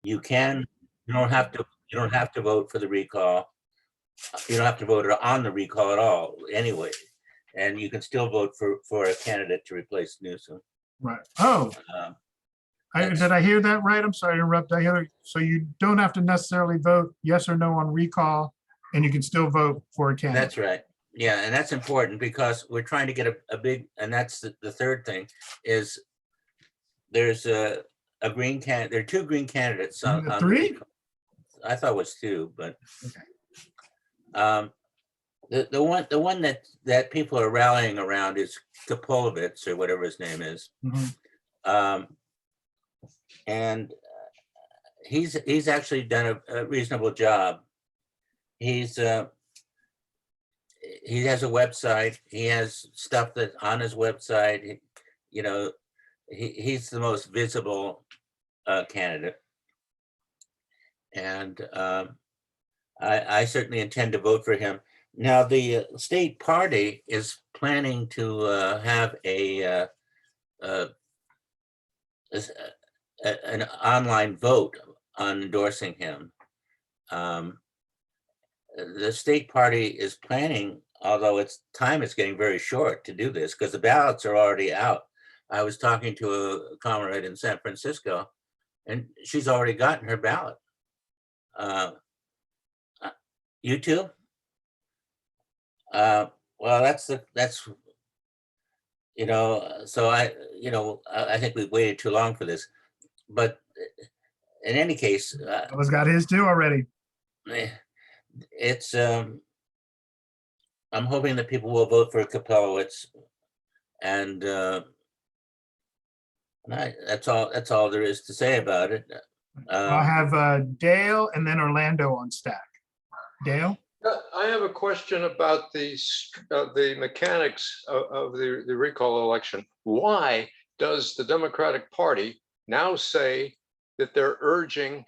You can, you don't have to vote for the recall. You don't have to vote on the recall at all anyway. And you can still vote for a candidate to replace Newsom. Right. Oh, Um, did I hear that right? I'm sorry to interrupt. I hear, so you don't have to necessarily vote yes or no on recall, and you can still vote for a candidate. That's right. Yeah, and that's important because we're trying to get a big, and that's the third thing is there's a green candidate. There are two green candidates on the Three? recall. I thought it was two, but Okay. the one that people are rallying around is Kapolovitz or whatever his name is. Mhm. And he's actually done a reasonable job. He has a website. He has stuff that's on his website. You know, he's the most visible candidate, and I certainly intend to vote for him. Now, the state party is planning to have an online vote on endorsing him. The state party is planning, although its time is getting very short to do this because the ballots are already out. I was talking to a comrade in San Francisco, and she's already gotten her ballot. You too? Well, that's so I think we waited too long for this, but in any case, Others got his too already. it's I'm hoping that people will vote for Kapelowitz, and that's all there is to say about it. I have Dale and then Orlando on stack. Dale? I have a question about the mechanics of the recall election. Why does the Democratic Party now say that they're urging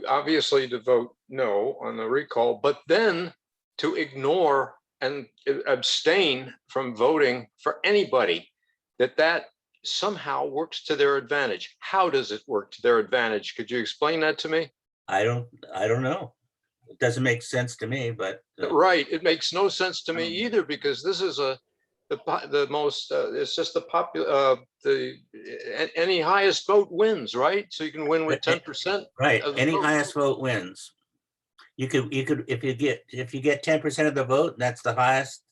obviously to vote no on the recall, but then to ignore and abstain from voting for anybody, that somehow works to their advantage? How does it work to their advantage? Could you explain that to me? I don't know. It doesn't make sense to me, but right, it makes no sense to me either, because this is the most it's just the popular any highest vote wins, right? So you can win with 10%. Right, any highest vote wins. You could if you get 10% of the vote, that's the highest.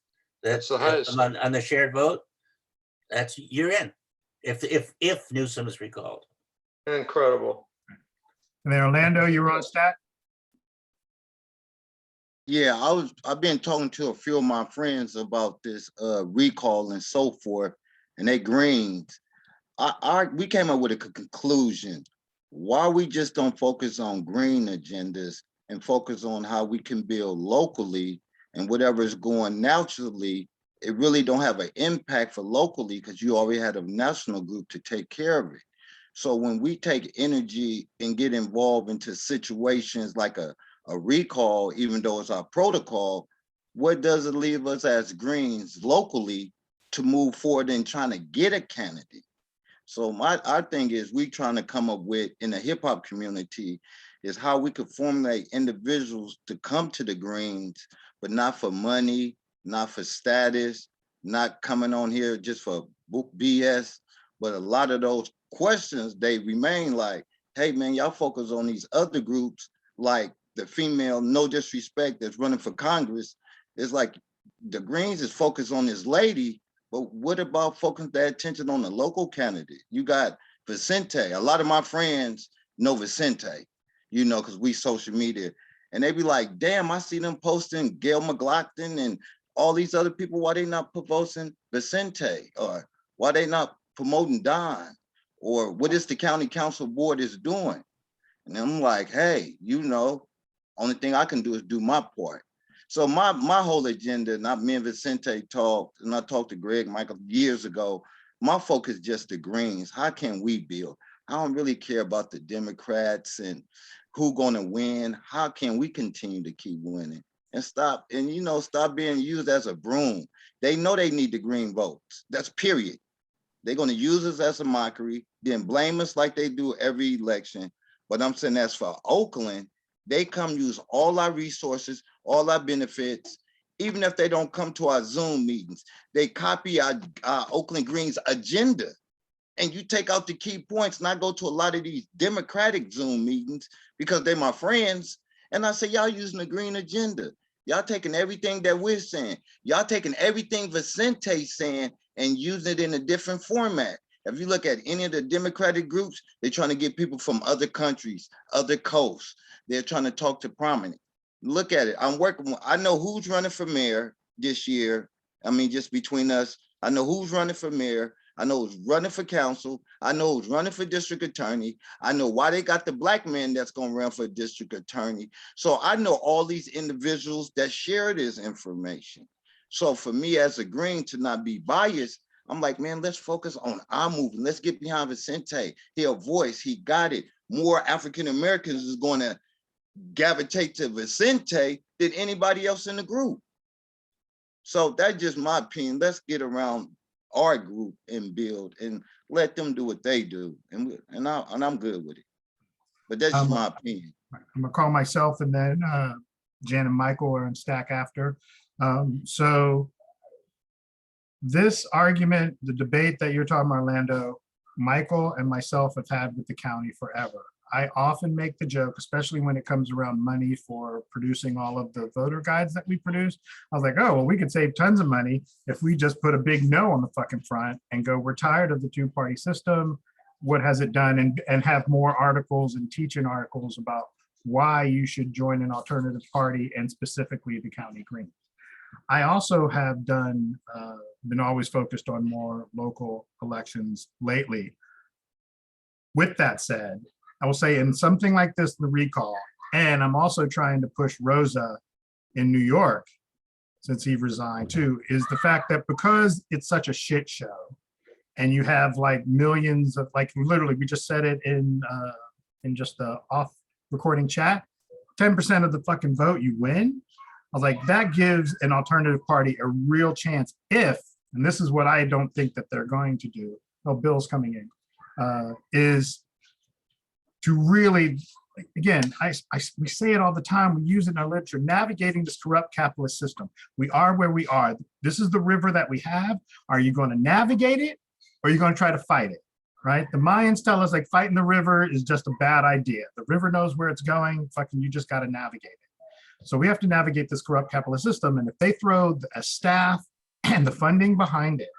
That's the highest on the shared vote. You're in. If Newsom is recalled. Incredible. And then Orlando, you're on stack. Yeah, I've been talking to a few of my friends about this recall and so forth, and they Greens. We came up with a conclusion. Why we just don't focus on green agendas and focus on how we can build locally, and whatever is going naturally, it really don't have an impact for locally because you already had a national group to take care of it. So when we take energy and get involved into situations like a recall, even though it's our protocol, what does it leave us as Greens locally to move forward in trying to get a candidate? So our thing is we trying to come up with, in the hip hop community, is how we could formulate individuals to come to the Greens, but not for money, not for status, not coming on here just for BS, but a lot of those questions, they remain like, hey man, y'all focus on these other groups, like the female, no disrespect, that's running for Congress. It's like the Greens is focused on this lady, but what about focusing their attention on the local candidate? You got Vicente. A lot of my friends know Vicente, because we social media. And they be like, damn, I see them posting Gail McLaughlin and all these other people. Why they not promoting Vicente? Or why they not promoting Don? Or what is the county council board is doing? And I'm like, hey, only thing I can do is do my part. So my whole agenda, not me and Vicente talked, and I talked to Greg Michael years ago, my focus is just the Greens. How can we build? I don't really care about the Democrats and who gonna win. How can we continue to keep winning and stop being used as a broom? They know they need the green votes. That's period. They're gonna use us as a mockery, then blame us like they do every election. But I'm saying as for Oakland, they come use all our resources, all our benefits. Even if they don't come to our Zoom meetings, they copy our Oakland Greens agenda. And you take out the key points, and I go to a lot of these Democratic Zoom meetings because they're my friends. And I say, y'all using the green agenda. Y'all taking everything that we're saying. Y'all taking everything Vicente's saying and using it in a different format. If you look at any of the Democratic groups, they're trying to get people from other countries, other coasts. They're trying to talk to prominent. Look at it. I know who's running for mayor this year. I mean, just between us, I know who's running for mayor. I know who's running for council. I know who's running for district attorney. I know why they got the black man that's going to run for district attorney. So I know all these individuals that share this information. So for me as a Green to not be biased, I'm like, man, let's focus on our movement. Let's get behind Vicente. He a voice, he got it. More African Americans is going to gravitate to Vicente than anybody else in the group. So that's just my opinion. Let's get around our group and build and let them do what they do. And I'm good with it. But that's just my opinion. I'm gonna call myself and then Jan and Michael are in stack after. So this argument, the debate that you're talking about, Orlando, Michael and myself have had with the county forever. I often make the joke, especially when it comes around money for producing all of the voter guides that we produce. I was like, oh, well, we could save tons of money if we just put a big no on the fucking front and go, we're tired of the two-party system. What has it done? And have more articles and teaching articles about why you should join an alternative party and specifically the county Green. I also have been always focused on more local elections lately. With that said, I will say in something like this, the recall, and I'm also trying to push Rosa in New York, since he resigned too, is the fact that because it's such a shit show, and you have like millions of, like literally, we just said it in just the off recording chat, 10% of the fucking vote, you win. I was like, that gives an alternative party a real chance if, and this is what I don't think that they're going to do, oh, Bill's coming in, is to really, again, we say it all the time, we use it in our literature, navigating this corrupt capitalist system. We are where we are. This is the river that we have. Are you going to navigate it or are you going to try to fight it, right? The Mayans tell us like fighting the river is just a bad idea. The river knows where it's going, fucking you just got to navigate it. So we have to navigate this corrupt capitalist system. And if they throw a staff and the funding behind it,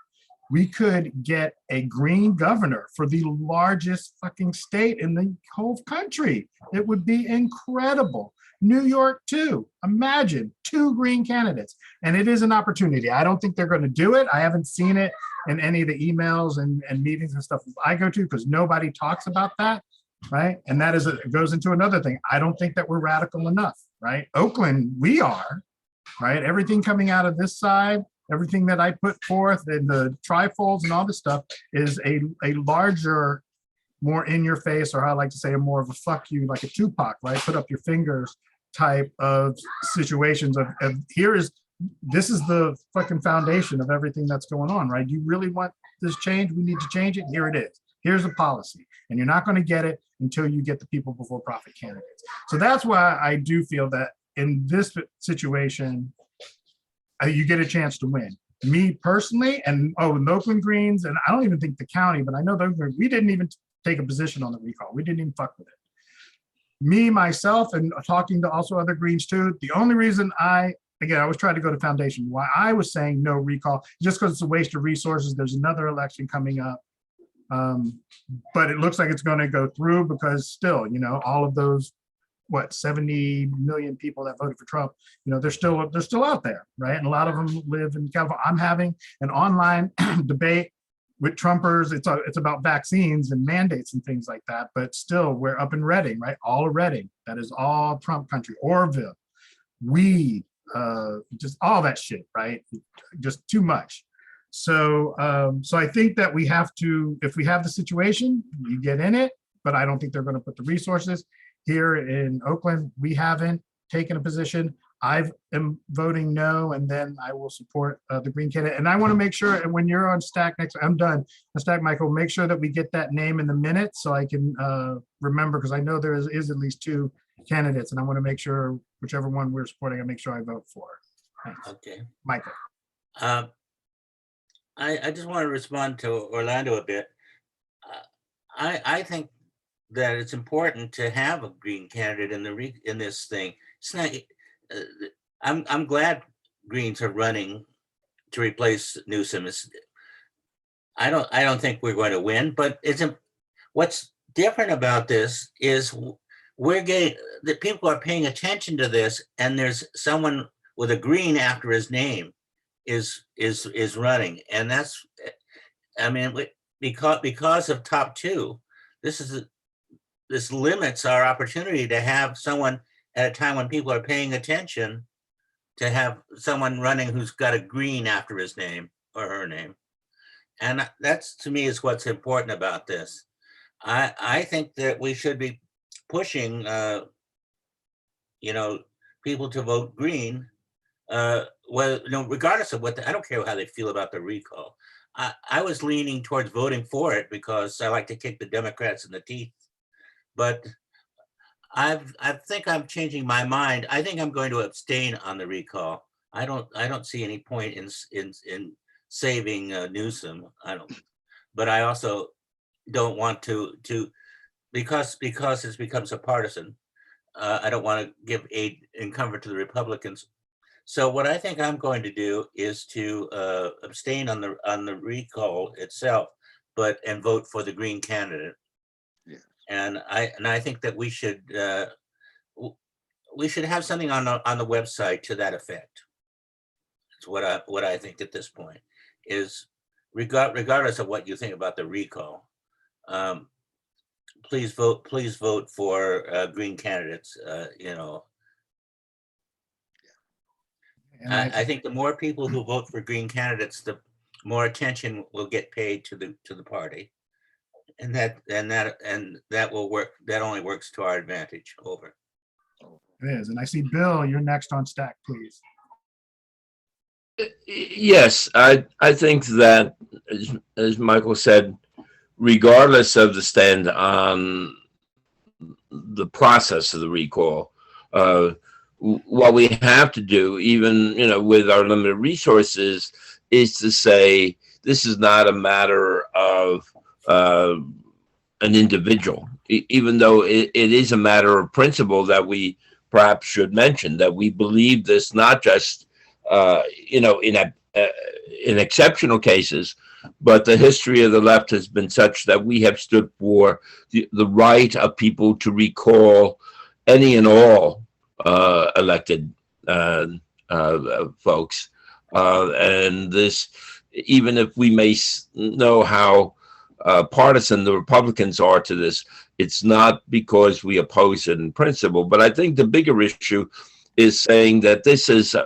we could get a Green governor for the largest fucking state in the whole country. It would be incredible. New York too. Imagine 2 Green candidates. And it is an opportunity. I don't think they're going to do it. I haven't seen it in any of the emails and meetings and stuff I go to because nobody talks about that, right? And that is, it goes into another thing. I don't think that we're radical enough, right? Oakland, we are, right? Everything coming out of this side, everything that I put forth in the trifolds and all this stuff is a larger, more in your face, or I like to say a more of a fuck you, like a Tupac, right? Put up your fingers type of situations of this is the fucking foundation of everything that's going on, right? You really want this change? We need to change it. Here it is. Here's a policy. And you're not going to get it until you get the people before profit candidates. So that's why I do feel that in this situation, you get a chance to win. Me personally, and in Oakland Greens, and I don't even think the county, but I know we didn't even take a position on the recall. We didn't even fuck with it. Me, myself, and talking to also other Greens too, the only reason I was trying to go to foundation, why I was saying no recall, just because it's a waste of resources. There's another election coming up. But it looks like it's going to go through because still, all of those, 70 million people that voted for Trump, they're still out there, right? And a lot of them live in California. I'm having an online debate with Trumpers. It's about vaccines and mandates and things like that. But still, we're up in Reading, right? All of Reading. That is all Trump country. Orville, weed, just all that shit, right? Just too much. So I think that we have to, if we have the situation, you get in it, but I don't think they're going to put the resources. Here in Oakland, we haven't taken a position. I am voting no, and then I will support the Green candidate. And I want to make sure, and when you're on Stack next, I'm done. On Stack, Michael, make sure that we get that name in the minutes so I can remember, because I know there is at least 2 candidates, and I want to make sure whichever one we're supporting, I make sure I vote for. Thanks. Okay. Michael. I just want to respond to Orlando a bit. I think that it's important to have a Green candidate in this thing. It's not. I'm glad Greens are running to replace Newsom. I don't think we're going to win, but what's different about this is we're getting that people are paying attention to this, and there's someone with a green after his name is running, and that's, I mean, because of top 2, this limits our opportunity to have someone at a time when people are paying attention, to have someone running who's got a green after his name or her name. And that's, to me, is what's important about this. I think that we should be pushing, people to vote green, regardless of I don't care how they feel about the recall. I was leaning towards voting for it because I like to kick the Democrats in the teeth, but I think I'm changing my mind. I think I'm going to abstain on the recall. I don't see any point in saving Newsom. But I also don't want to because it's become so partisan. I don't want to give aid and comfort to the Republicans. So what I think I'm going to do is to abstain on the recall itself, and vote for the Green candidate. Yeah. And I think that we should have something on the website to that effect. It's what I think at this point is, regardless of what you think about the recall, please vote for Green candidates. And I think the more people who vote for Green candidates, the more attention will get paid to the party, and that will work. That only works to our advantage. Over. it is. And I see Bill, you're next on Stack, please. Yes, I think that, as Michael said, regardless of the stand on the process of the recall, what we have to do, even with our limited resources, is to say this is not a matter of an individual, even though it is a matter of principle that we perhaps should mention, that we believe this not just in exceptional cases, but the history of the left has been such that we have stood for the right of people to recall any and all elected folks. And this, even if we may know how partisan the Republicans are to this, it's not because we oppose it in principle. But I think the bigger issue is saying that this is,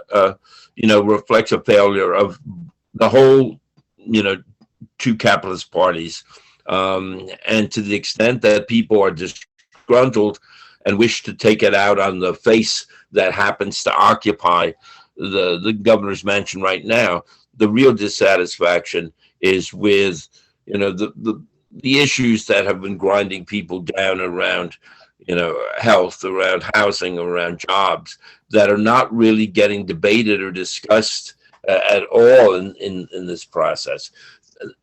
reflects a failure of the whole, 2 capitalist parties. And to the extent that people are disgruntled and wish to take it out on the face that happens to occupy the governor's mansion right now, the real dissatisfaction is with, the issues that have been grinding people down around, health, around housing, around jobs, that are not really getting debated or discussed at all in this process.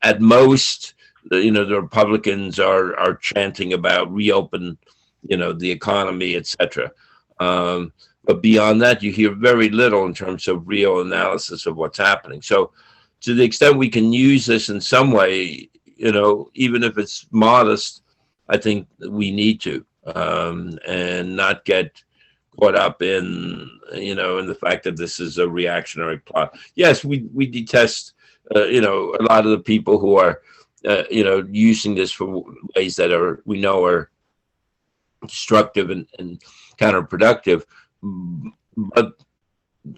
At most, the Republicans are chanting about reopen, the economy, etc. But beyond that, you hear very little in terms of real analysis of what's happening. So to the extent we can use this in some way, even if it's modest, I think we need to, and not get caught up in, in the fact that this is a reactionary plot. Yes, we detest, a lot of the people who are, using this for ways that we know are destructive and counterproductive, but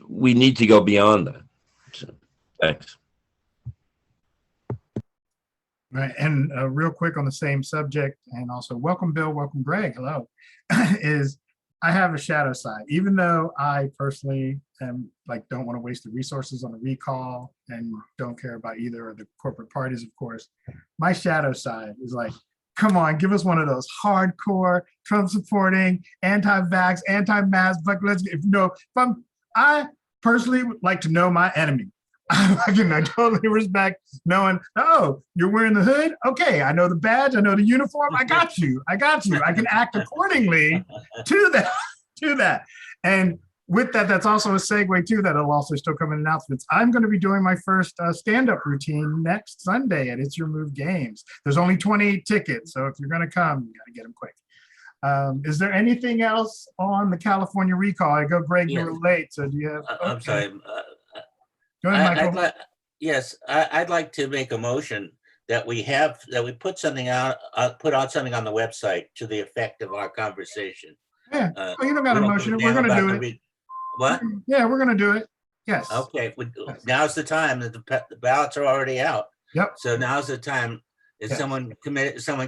we need to go beyond that. So, thanks. Right, and real quick on the same subject, and also welcome Bill, welcome Greg, hello, is I have a shadow side, even though I personally am like, don't want to waste the resources on a recall and don't care about either of the corporate parties, of course. My shadow side is like, come on, give us one of those hardcore Trump supporting, anti-vax, anti-mask, like I personally would like to know my enemy. I totally respect knowing, oh, you're wearing the hood? Okay, I know the badge, I know the uniform, I got you. I can act accordingly to that, to that. And with that, that's also a segue too, that'll also still come in announcements. I'm going to be doing my first stand-up routine next Sunday at It's Your Move Games. There's only 28 tickets, so if you're going to come, you got to get them quick. Is there anything else on the California recall? I go, Greg, you Yes. were late, so do you have? I'm okay. sorry. Go ahead, I'd Michael. like, yes, I'd like to make a motion that we put something out, put out something on the website to the effect of our conversation. Yeah, well, you don't got We a don't give motion. a We're damn going to about do the it. What? Yeah, we're going to do it. Yes. Okay, Yes. now's the time that the ballots are already out. Yep. So now's the time. Is Yes. someone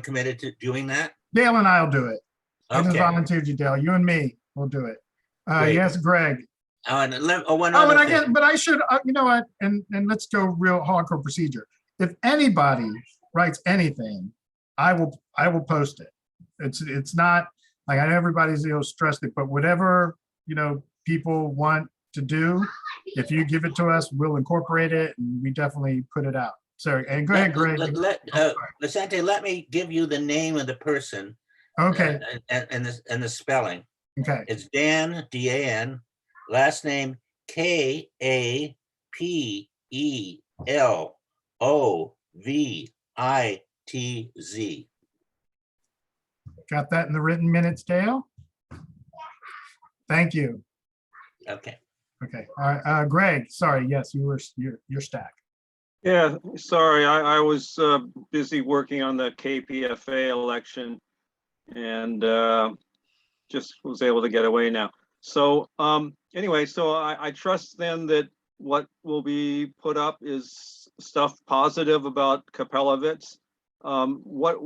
committed to doing that? Dale and I'll do it. I just Okay. volunteered you, Dale. You and me will do it. Great. Yes, Greg. And one Oh, other and I thing. guess, but I should, you know what? And let's go real hardcore procedure. If anybody writes anything, I will post it. It's not like I know everybody's stressed it, but whatever people want to do, if you give it to us, we'll incorporate it and we definitely put it out. Sorry, and go ahead, Greg. Vicente, let me give you the name of the person. Okay. And the spelling. Okay. It's Dan, D-A-N, last name K-A-P-E-L-O-V-I-T-Z. Got that in the written minutes, Dale? Thank you. Okay. Okay. All right. Greg, sorry. Yes, your stack. Yeah, sorry, I was busy working on the KPFA election and just was able to get away now. So anyway, so I trust then that what will be put up is stuff positive about Kapelovitz. What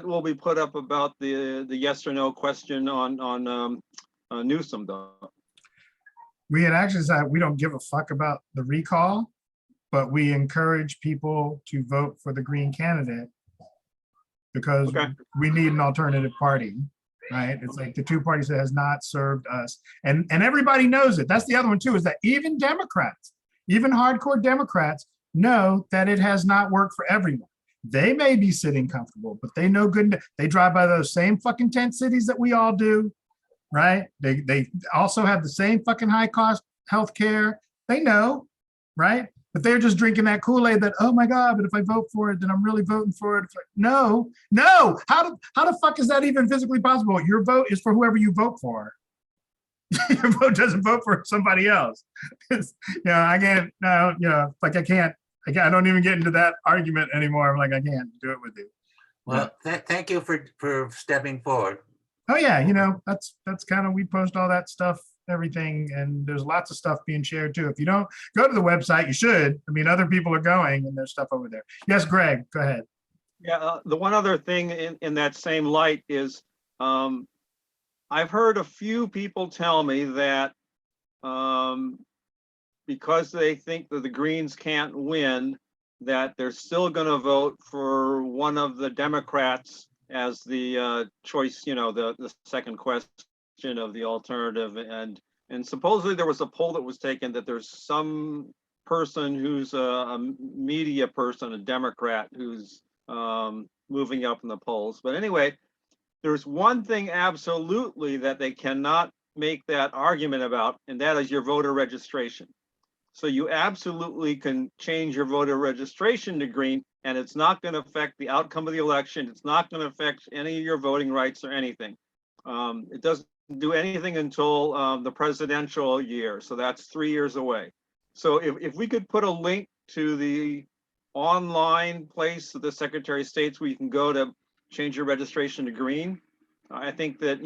will be put up about the yes or no question on Newsom though? We had actually said we don't give a fuck about the recall, but we encourage people to vote for the Green candidate because we need an alternative party, right? It's like the two parties that has not served us. And everybody knows it. That's the other one too, is that even Democrats, even hardcore Democrats know that it has not worked for everyone. They may be sitting comfortable, but they know good. They drive by those same fucking tent cities that we all do, right? They also have the same fucking high cost healthcare. They know, right? But they're just drinking that Kool-Aid that, oh my God, but if I vote for it, then I'm really voting for it. No. How the fuck is that even physically possible? Your vote is for whoever you vote for. Your vote doesn't vote for somebody else. I can't, like I don't even get into that argument anymore. I'm like, I can't do it with you. Well, thank you for stepping forward. Oh yeah, that's kind of, we post all that stuff, everything, and there's lots of stuff being shared too. If you don't go to the website, you should. I mean, other people are going and there's stuff over there. Yes, Greg, go ahead. Yeah, the one other thing in that same light is I've heard a few people tell me that because they think that the Greens can't win, that they're still going to vote for one of the Democrats as the choice, the second question of the alternative. And supposedly there was a poll that was taken that there's some person who's a media person, a Democrat, who's moving up in the polls. But anyway, there's one thing absolutely that they cannot make that argument about, and that is your voter registration. So you absolutely can change your voter registration to green, and it's not going to affect the outcome of the election. It's not going to affect any of your voting rights or anything. It doesn't do anything until the presidential year. So that's 3 years away. So if we could put a link to the online place of the Secretary of State's where you can go to change your registration to green, I think that,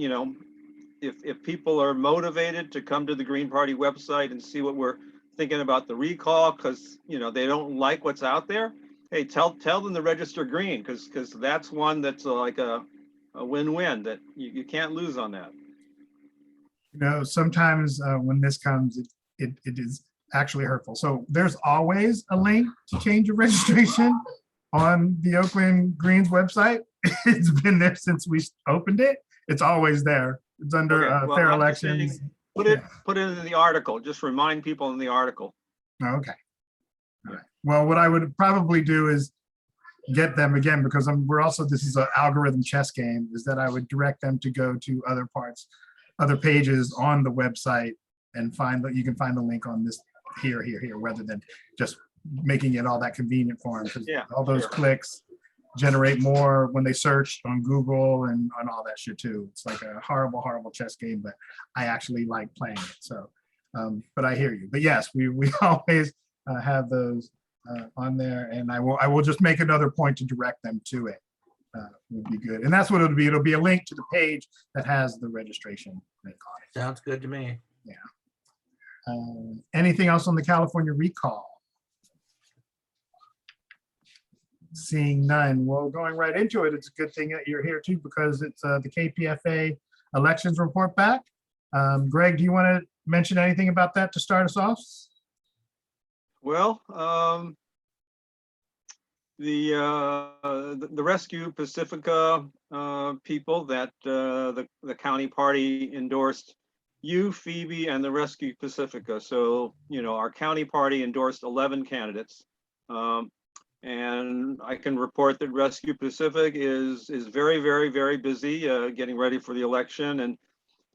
if people are motivated to come to the Green Party website and see what we're thinking about the recall, because they don't like what's out there, hey, tell them to register green, because that's one that's like a win-win, that you can't lose on that. Sometimes when this comes, it is actually hurtful. So there's always a link to change your registration on the Oakland Greens website. It's been there since we opened it. It's always there. It's under Okay, well, fair I'm just saying, elections. Put it in the article. Just remind people in the article. Okay. All right. Well, what I would probably do is get them again, because this is an algorithm chess game, is that I would direct them to go to other pages on the website and you can find the link on this here, rather than just making it all that convenient for them. Because all those clicks generate more when they search on Google and on all that shit too. It's like a horrible, horrible chess game, but I actually like playing it. So, but I hear you. But yes, we always have those on there, and I will just make another point to direct them to it. Would be good, and that's what it'll be. It'll be a link to the page that has the registration link on it. Sounds good to me. Yeah. Anything else on the California recall? Seeing none. Well, going right into it, it's a good thing that you're here too, because it's the KPFA elections report back. Greg, do you want to mention anything about that to start us off? Well, the Rescue Pacifica people that the county party endorsed you, Phoebe, and the Rescue Pacifica. So, our county party endorsed 11 candidates. And I can report that Rescue Pacific is very, very, very busy getting ready for the election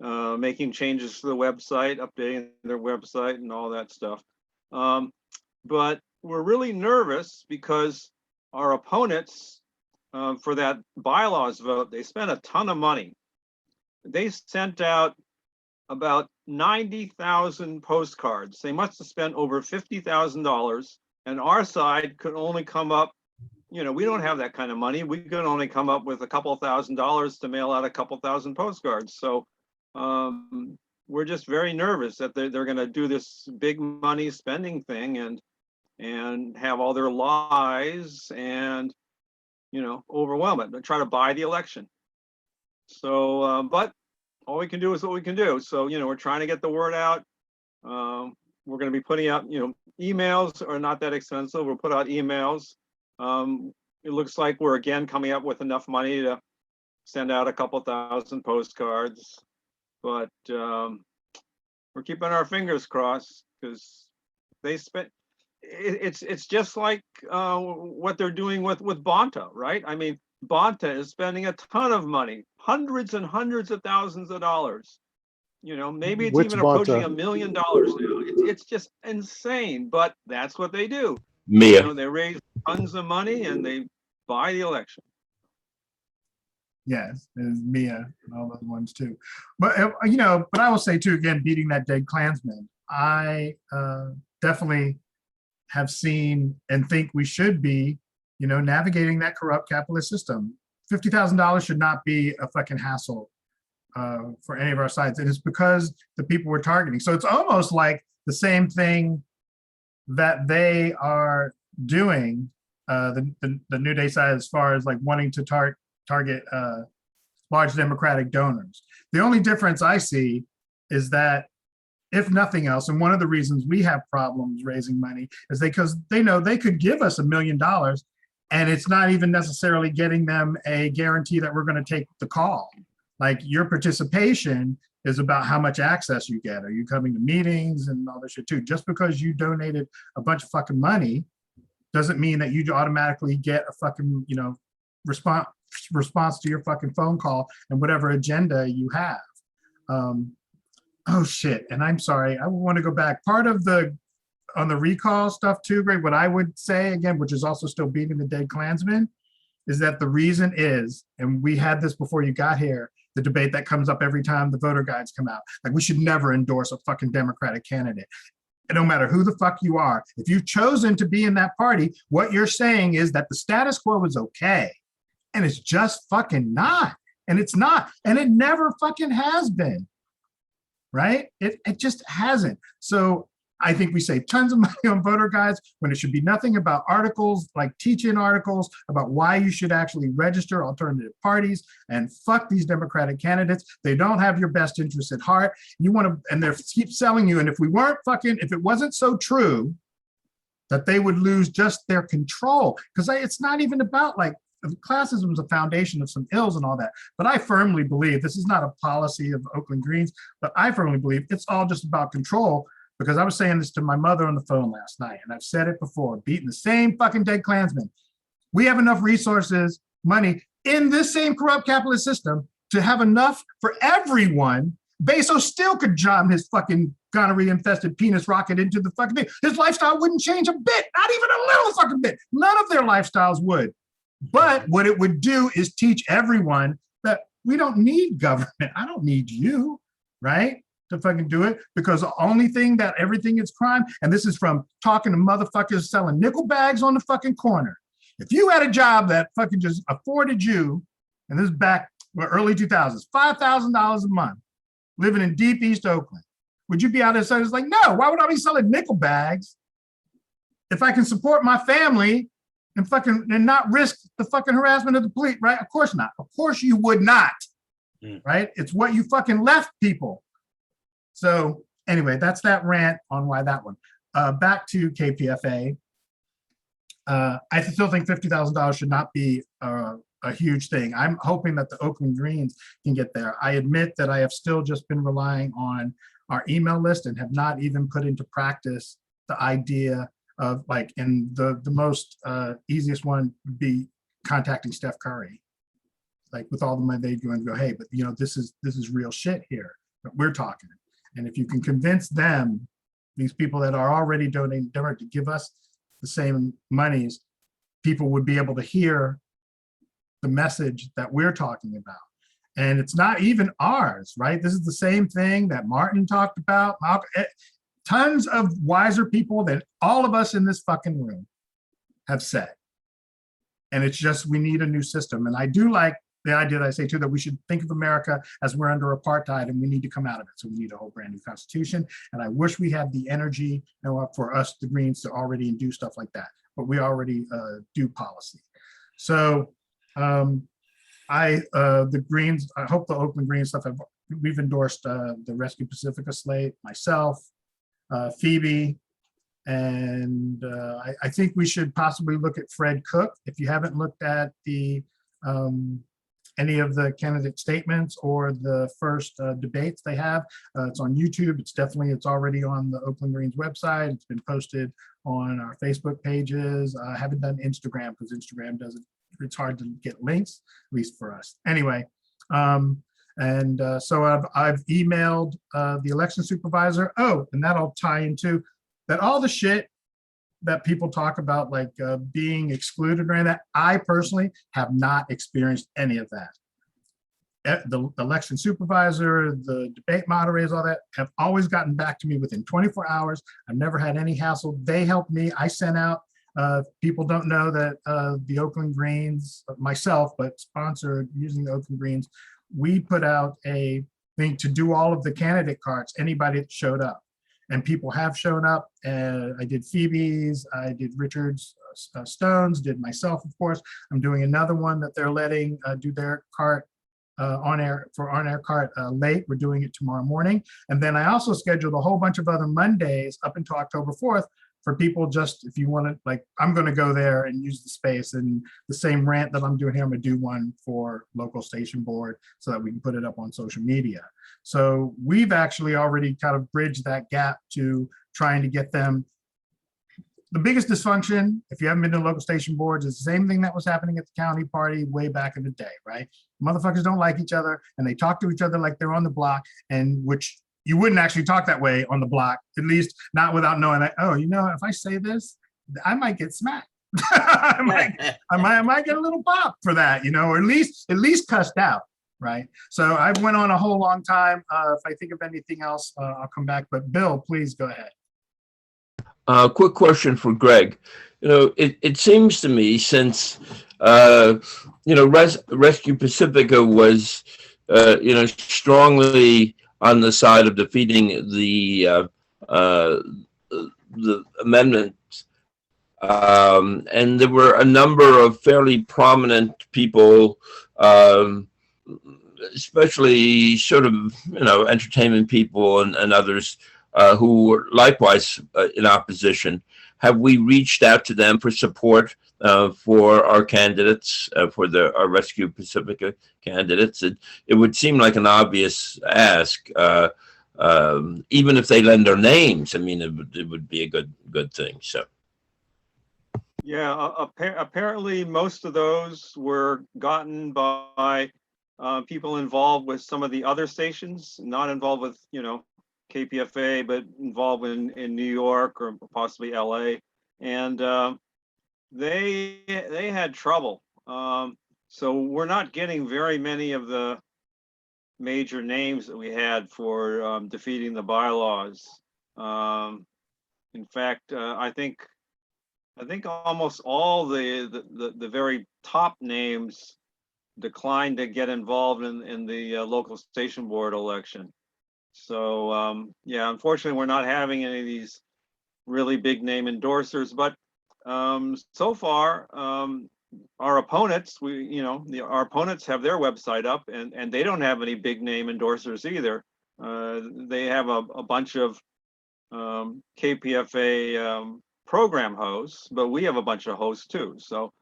and making changes to the website, updating their website and all that stuff. But we're really nervous because our opponents for that bylaws vote, they spent a ton of money. They sent out about 90,000 postcards. They must have spent over $50,000, and our side could only come up, we don't have that kind of money. We could only come up with a couple $1,000s to mail out a couple thousand postcards. So we're just very nervous that they're going to do this big money spending thing and have all their lies and, overwhelm it, but try to buy the election. So, but all we can do is what we can do. So, we're trying to get the word out. We're going to be putting out, emails are not that expensive. We'll put out emails. It looks like we're again coming up with enough money to send out a couple thousand postcards, but we're keeping our fingers crossed because they spent. It's just like what they're doing with Bonta, right? I mean, Bonta is spending a ton of money, hundreds and hundreds of thousands of dollars. Maybe it's Which even approaching Bonta? $1 million now. It's just insane, but that's what they do. Mia. They raise tons of money and they buy the election. Yes, there's Mia and all those ones too. But but I will say too, again, beating that dead Klansman, I definitely have seen and think we should be, navigating that corrupt capitalist system. $50,000 should not be a fucking hassle for any of our sides. And it's because the people we're targeting. So it's almost like the same thing that they are doing, the New Day side, as far as like wanting to target large Democratic donors. The only difference I see is that, if nothing else, and one of the reasons we have problems raising money is because they know they could give us $1 million and it's not even necessarily getting them a guarantee that we're going to take the call. Like, your participation is about how much access you get. Are you coming to meetings and all this shit too? Just because you donated a bunch of fucking money doesn't mean that you automatically get a fucking, response to your fucking phone call and whatever agenda you have. Oh shit, and I'm sorry, I want to go back. Part of on the recall stuff too, Greg, what I would say again, which is also still beating the dead Klansman, is that the reason is, and we had this before you got here, the debate that comes up every time the voter guides come out, like, we should never endorse a fucking Democratic candidate. And no matter who the fuck you are, if you've chosen to be in that party, what you're saying is that the status quo is okay. And it's just fucking not. And it's not. And it never fucking has been. Right? It just hasn't. So I think we save tons of money on voter guides when it should be nothing about articles, like teach-in articles about why you should actually register alternative parties, and fuck these Democratic candidates. They don't have your best interests at heart. You want to, and they keep selling you. And if it wasn't so true that they would lose just their control, because it's not even about like, classism is a foundation of some ills and all that. But I firmly believe, this is not a policy of Oakland Greens, but I firmly believe it's all just about control, because I was saying this to my mother on the phone last night, and I've said it before, beating the same fucking dead Klansmen. We have enough resources, money in this same corrupt capitalist system to have enough for everyone. Bezos still could jam his fucking gonorrhea-infested penis rocket into the fucking thing. His lifestyle wouldn't change a bit, not even a little fucking bit. None of their lifestyles would. But what it would do is teach everyone that we don't need government. I don't need you, right? To fucking do it, because the only thing that everything is crime, and this is from talking to motherfuckers selling nickel bags on the fucking corner. If you had a job that fucking just afforded you, and this is back early 2000s, $5,000 a month, living in deep East Oakland, would you be out there saying, it's like, no, why would I be selling nickel bags if I can support my family and not risk the fucking harassment of the police, right? Of course not. Of course you would not, right? It's what you fucking left people. So anyway, that's that rant on why that one. Back to KPFA. I still think $50,000 should not be a huge thing. I'm hoping that the Oakland Greens can get there. I admit that I have still just been relying on our email list and have not even put into practice the idea of like, and the most easiest one would be contacting Steph Curry. Like with all the money they'd go and go, hey, but you know, this is real shit here that we're talking. And if you can convince them, these people that are already donating direct, to give us the same monies, people would be able to hear the message that we're talking about. And it's not even ours, right? This is the same thing that Martin talked about. Tons of wiser people than all of us in this fucking room have said. And it's just, we need a new system. And I do like the idea that I say too, that we should think of America as we're under apartheid and we need to come out of it. So we need a whole brand new constitution. And I wish we had the energy for us, the Greens, to already do stuff like that. But we already do policy. So the Greens, I hope the Oakland Greens stuff, we've endorsed the Rescue Pacifica slate, myself, Phoebe, and I think we should possibly look at Fred Cook. If you haven't looked at the any of the candidate statements or the first debates they have, it's on YouTube. It's already on the Oakland Greens website. It's been posted on our Facebook pages. I haven't done Instagram because Instagram doesn't, it's hard to get links, at least for us. Anyway, so I've emailed the election supervisor. Oh, and that'll tie into that, all the shit that people talk about, like being excluded or anything, that I personally have not experienced any of that. The election supervisor, the debate moderators, all that have always gotten back to me within 24 hours. I've never had any hassle. They helped me. I sent out, people don't know that the Oakland Greens, myself, but sponsored using the Oakland Greens, we put out a thing to do all of the candidate cards, anybody that showed up. And people have shown up. I did Phoebe's, I did Richard's, Stone's, did myself, of course. I'm doing another one that they're letting do their cart on-air cart late. We're doing it tomorrow morning. And then I also scheduled a whole bunch of other Mondays up until October 4th for people, just if you want to, like, I'm going to go there and use the space, and the same rant that I'm doing here, I'm going to do one for local station board so that we can put it up on social media. So we've actually already kind of bridged that gap to trying to get them. The biggest dysfunction, if you haven't been to local station boards, is the same thing that was happening at the county party way back in the day, right? Motherfuckers don't like each other and they talk to each other like they're on the block, and which you wouldn't actually talk that way on the block, at least not without knowing that, oh, you know, if I say this, I might get smacked. I might get a little pop for that, you know, or at least cussed out, right? So I went on a whole long time. If I think of anything else, I'll come back. But Bill, please go ahead. Quick question for Greg. You know, it seems to me, since Rescue Pacifica was strongly on the side of defeating the the amendments. And there were a number of fairly prominent people, especially sort of, entertainment people and others who were likewise in opposition. Have we reached out to them for support for our candidates, for our Rescue Pacifica candidates? It would seem like an obvious ask, even if they lend their names. I mean, it would be a good thing. So. Yeah, apparently most of those were gotten by people involved with some of the other stations, not involved with, KPFA, but involved in New York or possibly LA. And they had trouble. So we're not getting very many of the major names that we had for defeating the bylaws. In fact, I think almost all the very top names declined to get involved in the local station board election. So yeah, unfortunately, we're not having any of these really big name endorsers. But so far, our opponents, our opponents have their website up, and they don't have any big name endorsers either. They have a bunch of KPFA program hosts, but we have a bunch of hosts too. So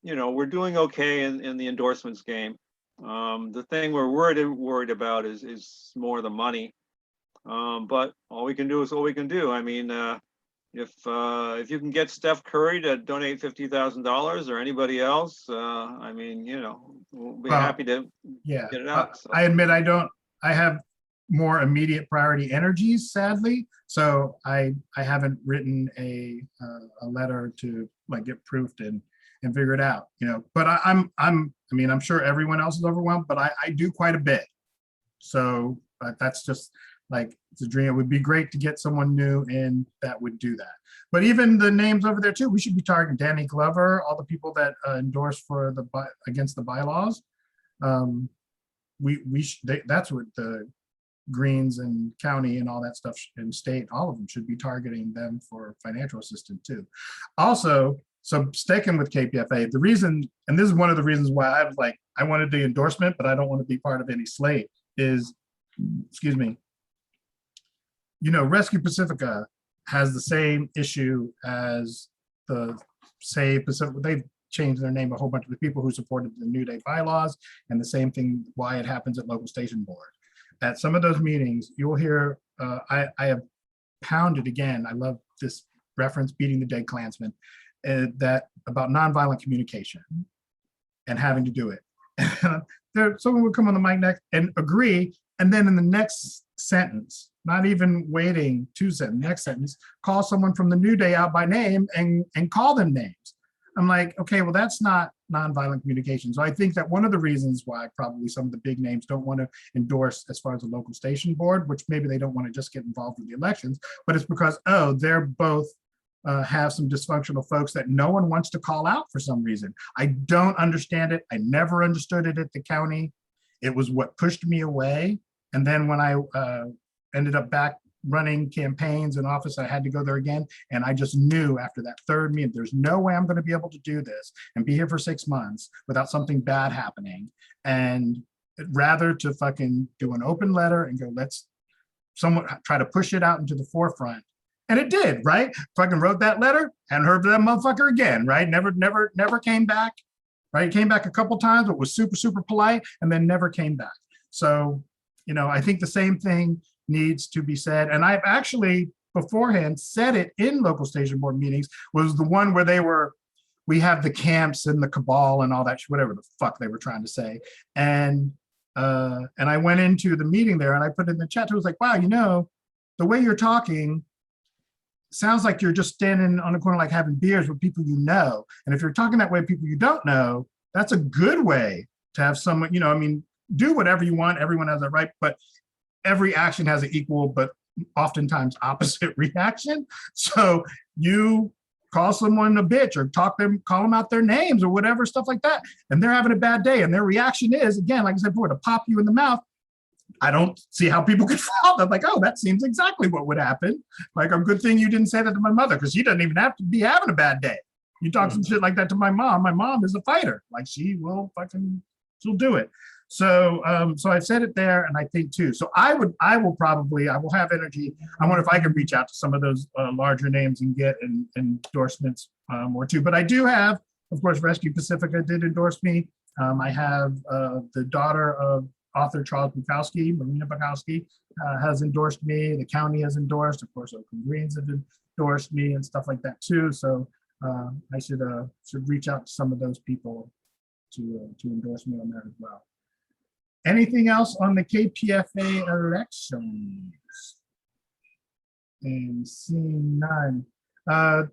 we're doing okay in the endorsements game. The thing we're worried about is more the money. But all we can do is all we can do. I mean, if you can get Steph Curry to donate $50,000 or anybody else, I mean, we'll be happy to get it out. So. I admit I have more immediate priority energies, sadly. So I haven't written a letter to get proofed and figure it out, but I'm sure everyone else is overwhelmed, but I do quite a bit. So that's just it's a dream. It would be great to get someone new in that would do that. But even the names over there too, we should be targeting Danny Glover, all the people that endorse for against the bylaws. That's what the Greens and county and all that stuff and state, all of them should be targeting them for financial assistance too. Also, so sticking with KPFA, the reason, and this is one of the reasons why I was I wanted the endorsement, but I don't want to be part of any slate is, excuse me, Rescue Pacifica has the same issue as the Save Pacifica. They've changed their name, a whole bunch of the people who supported the New Day bylaws, and the same thing why it happens at local station board. At some of those meetings, you'll hear, I have pounded again, I love this reference, Beating the Dead Klansman, that about nonviolent communication and having to do it. Someone would come on the mic next and agree, and then in the next sentence, not even waiting 2 sentences, next sentence, call someone from the New Day out by name and call them names. I'm like, okay, well, that's not nonviolent communication. So I think that one of the reasons why probably some of the big names don't want to endorse as far as the local station board, which maybe they don't want to just get involved with the elections, but it's because, they're both have some dysfunctional folks that no one wants to call out for some reason. I don't understand it. I never understood it at the county. It was what pushed me away. And then when I ended up back running campaigns in office, I had to go there again. And I just knew after that third meeting, there's no way I'm going to be able to do this and be here for 6 months without something bad happening. And rather to fucking do an open letter and go, let's someone try to push it out into the forefront. And it did, right? Fucking wrote that letter, hadn't heard from that motherfucker again, right? Never came back, right? Came back a couple times, but was super, super polite and then never came back. So, I think the same thing needs to be said. And I've actually beforehand said it in local station board meetings, was the one where we have the camps and the cabal and all that, whatever the fuck they were trying to say. And I went into the meeting there and I put in the chat, it was like, wow, the way you're talking sounds like you're just standing on the corner, having beers with people And if you're talking that way, people you don't know, that's a good way to have someone, do whatever you want. Everyone has a right, but every action has an equal, but oftentimes opposite reaction. So you call someone a bitch or call them out their names or whatever, stuff like that. And they're having a bad day. And their reaction is, again, like I said before, to pop you in the mouth. I don't see how people could fall. I'm like, oh, that seems exactly what would happen. Like, a good thing you didn't say that to my mother, because she doesn't even have to be having a bad day. You talk some shit like that to my mom. My mom is a fighter. Like, she'll do it. So, so I've said it there, and I think too. So I will have energy. I wonder if I can reach out to some of those larger names and get endorsements or two. But I do have, of course, Rescue Pacifica did endorse me. I have the daughter of author Charles Bukowski, Marina Bukowski, has endorsed me. The county has endorsed. Of course, Oakland Greens have endorsed me and stuff like that too. So I should reach out to some of those people to endorse me on that as well. Anything else on the KPFA elections? And seeing none.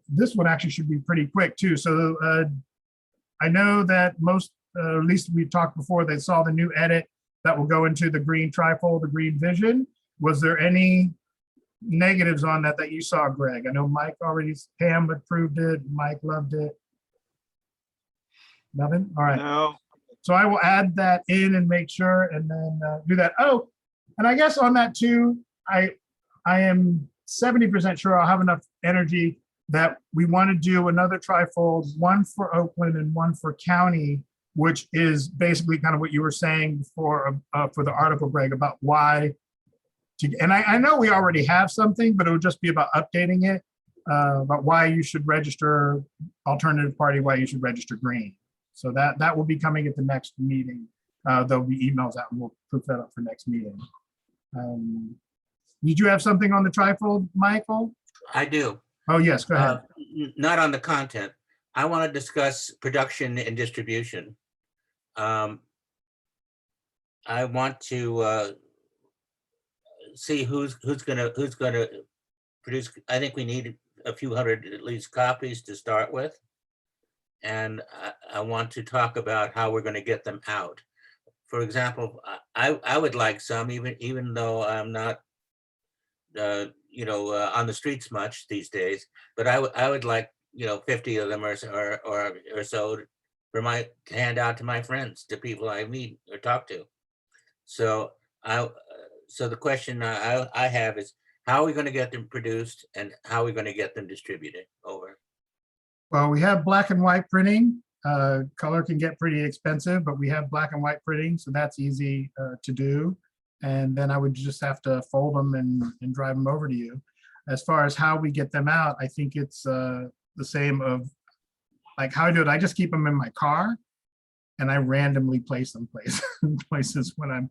This one actually should be pretty quick too. So I know that most, at least we talked before, they saw the new edit that will go into the green trifold, the green vision. Was there any negatives on that you saw, Greg? I know Mike already, Pam approved it, Mike loved it. Nothing? All right. No. So I will add that in and make sure, and then do that. Oh, and I guess on that too, I am 70% sure I'll have enough energy that we want to do another trifold, one for Oakland and one for county, which is basically kind of what you were saying before for the article, Greg, about why. And I know we already have something, but it would just be about updating it, about why you should register alternative party, why you should register green. So that will be coming at the next meeting. There'll be emails out, and we'll put that up for next meeting. Did you have something on the trifold, Michael? I do. Oh, yes, go ahead. Not on the content. I want to discuss production and distribution. I want to see who's gonna produce. I think we need a few hundred at least copies to start with. And I want to talk about how we're going to get them out. For example, I would like some, even though I'm not, on the streets much these days. But I would like 50 of them or so for my to hand out to my friends, to people I meet or talk to. So the question I have is, how are we going to get them produced, and how are we going to get them distributed? Over. Well, we have black and white printing. Color can get pretty expensive, but we have black and white printing, so that's easy to do. And then I would just have to fold them and drive them over to you. As far as how we get them out, I think it's the same of like how I do it. I just keep them in my car, and I randomly place them places when I'm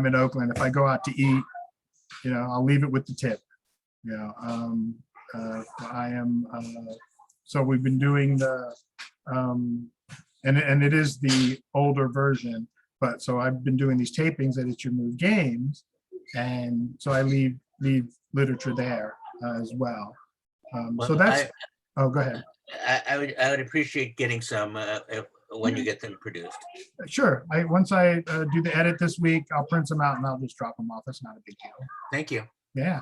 in Oakland. If I go out to eat, I'll leave it with the tip. So we've been doing the, and it is the older version, but so I've been doing these tapings that It's Your Move games, and so I leave literature there as well. So that's, oh, go ahead. I would appreciate getting some when you get them produced. Sure. Once I do the edit this week, I'll print them out and I'll just drop them off. That's not a big deal. Thank you. Yeah.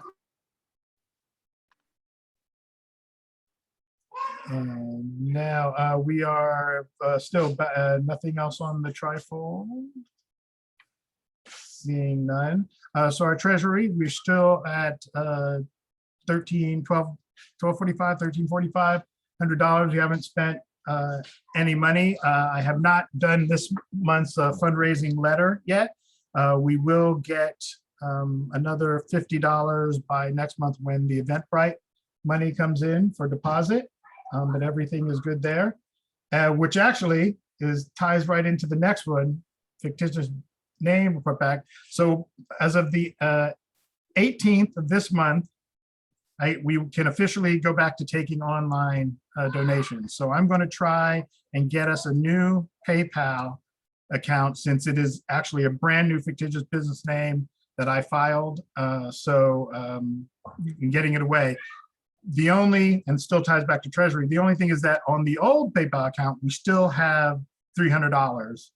And now we are still nothing else on the trifold. Seeing none. So our treasury, we're still at 1345 $100. We haven't spent any money. I have not done this month's fundraising letter yet. We will get another $50 by next month when the Eventbrite money comes in for deposit. But everything is good there, which actually ties right into the next one, fictitious name we'll put back. So as of the 18th of this month, we can officially go back to taking online donations. So I'm going to try and get us a new PayPal account, since it is actually a brand new fictitious business name that I filed. So getting it away. The only, and still ties back to Treasury, the only thing is that on the old PayPal account, we still have $300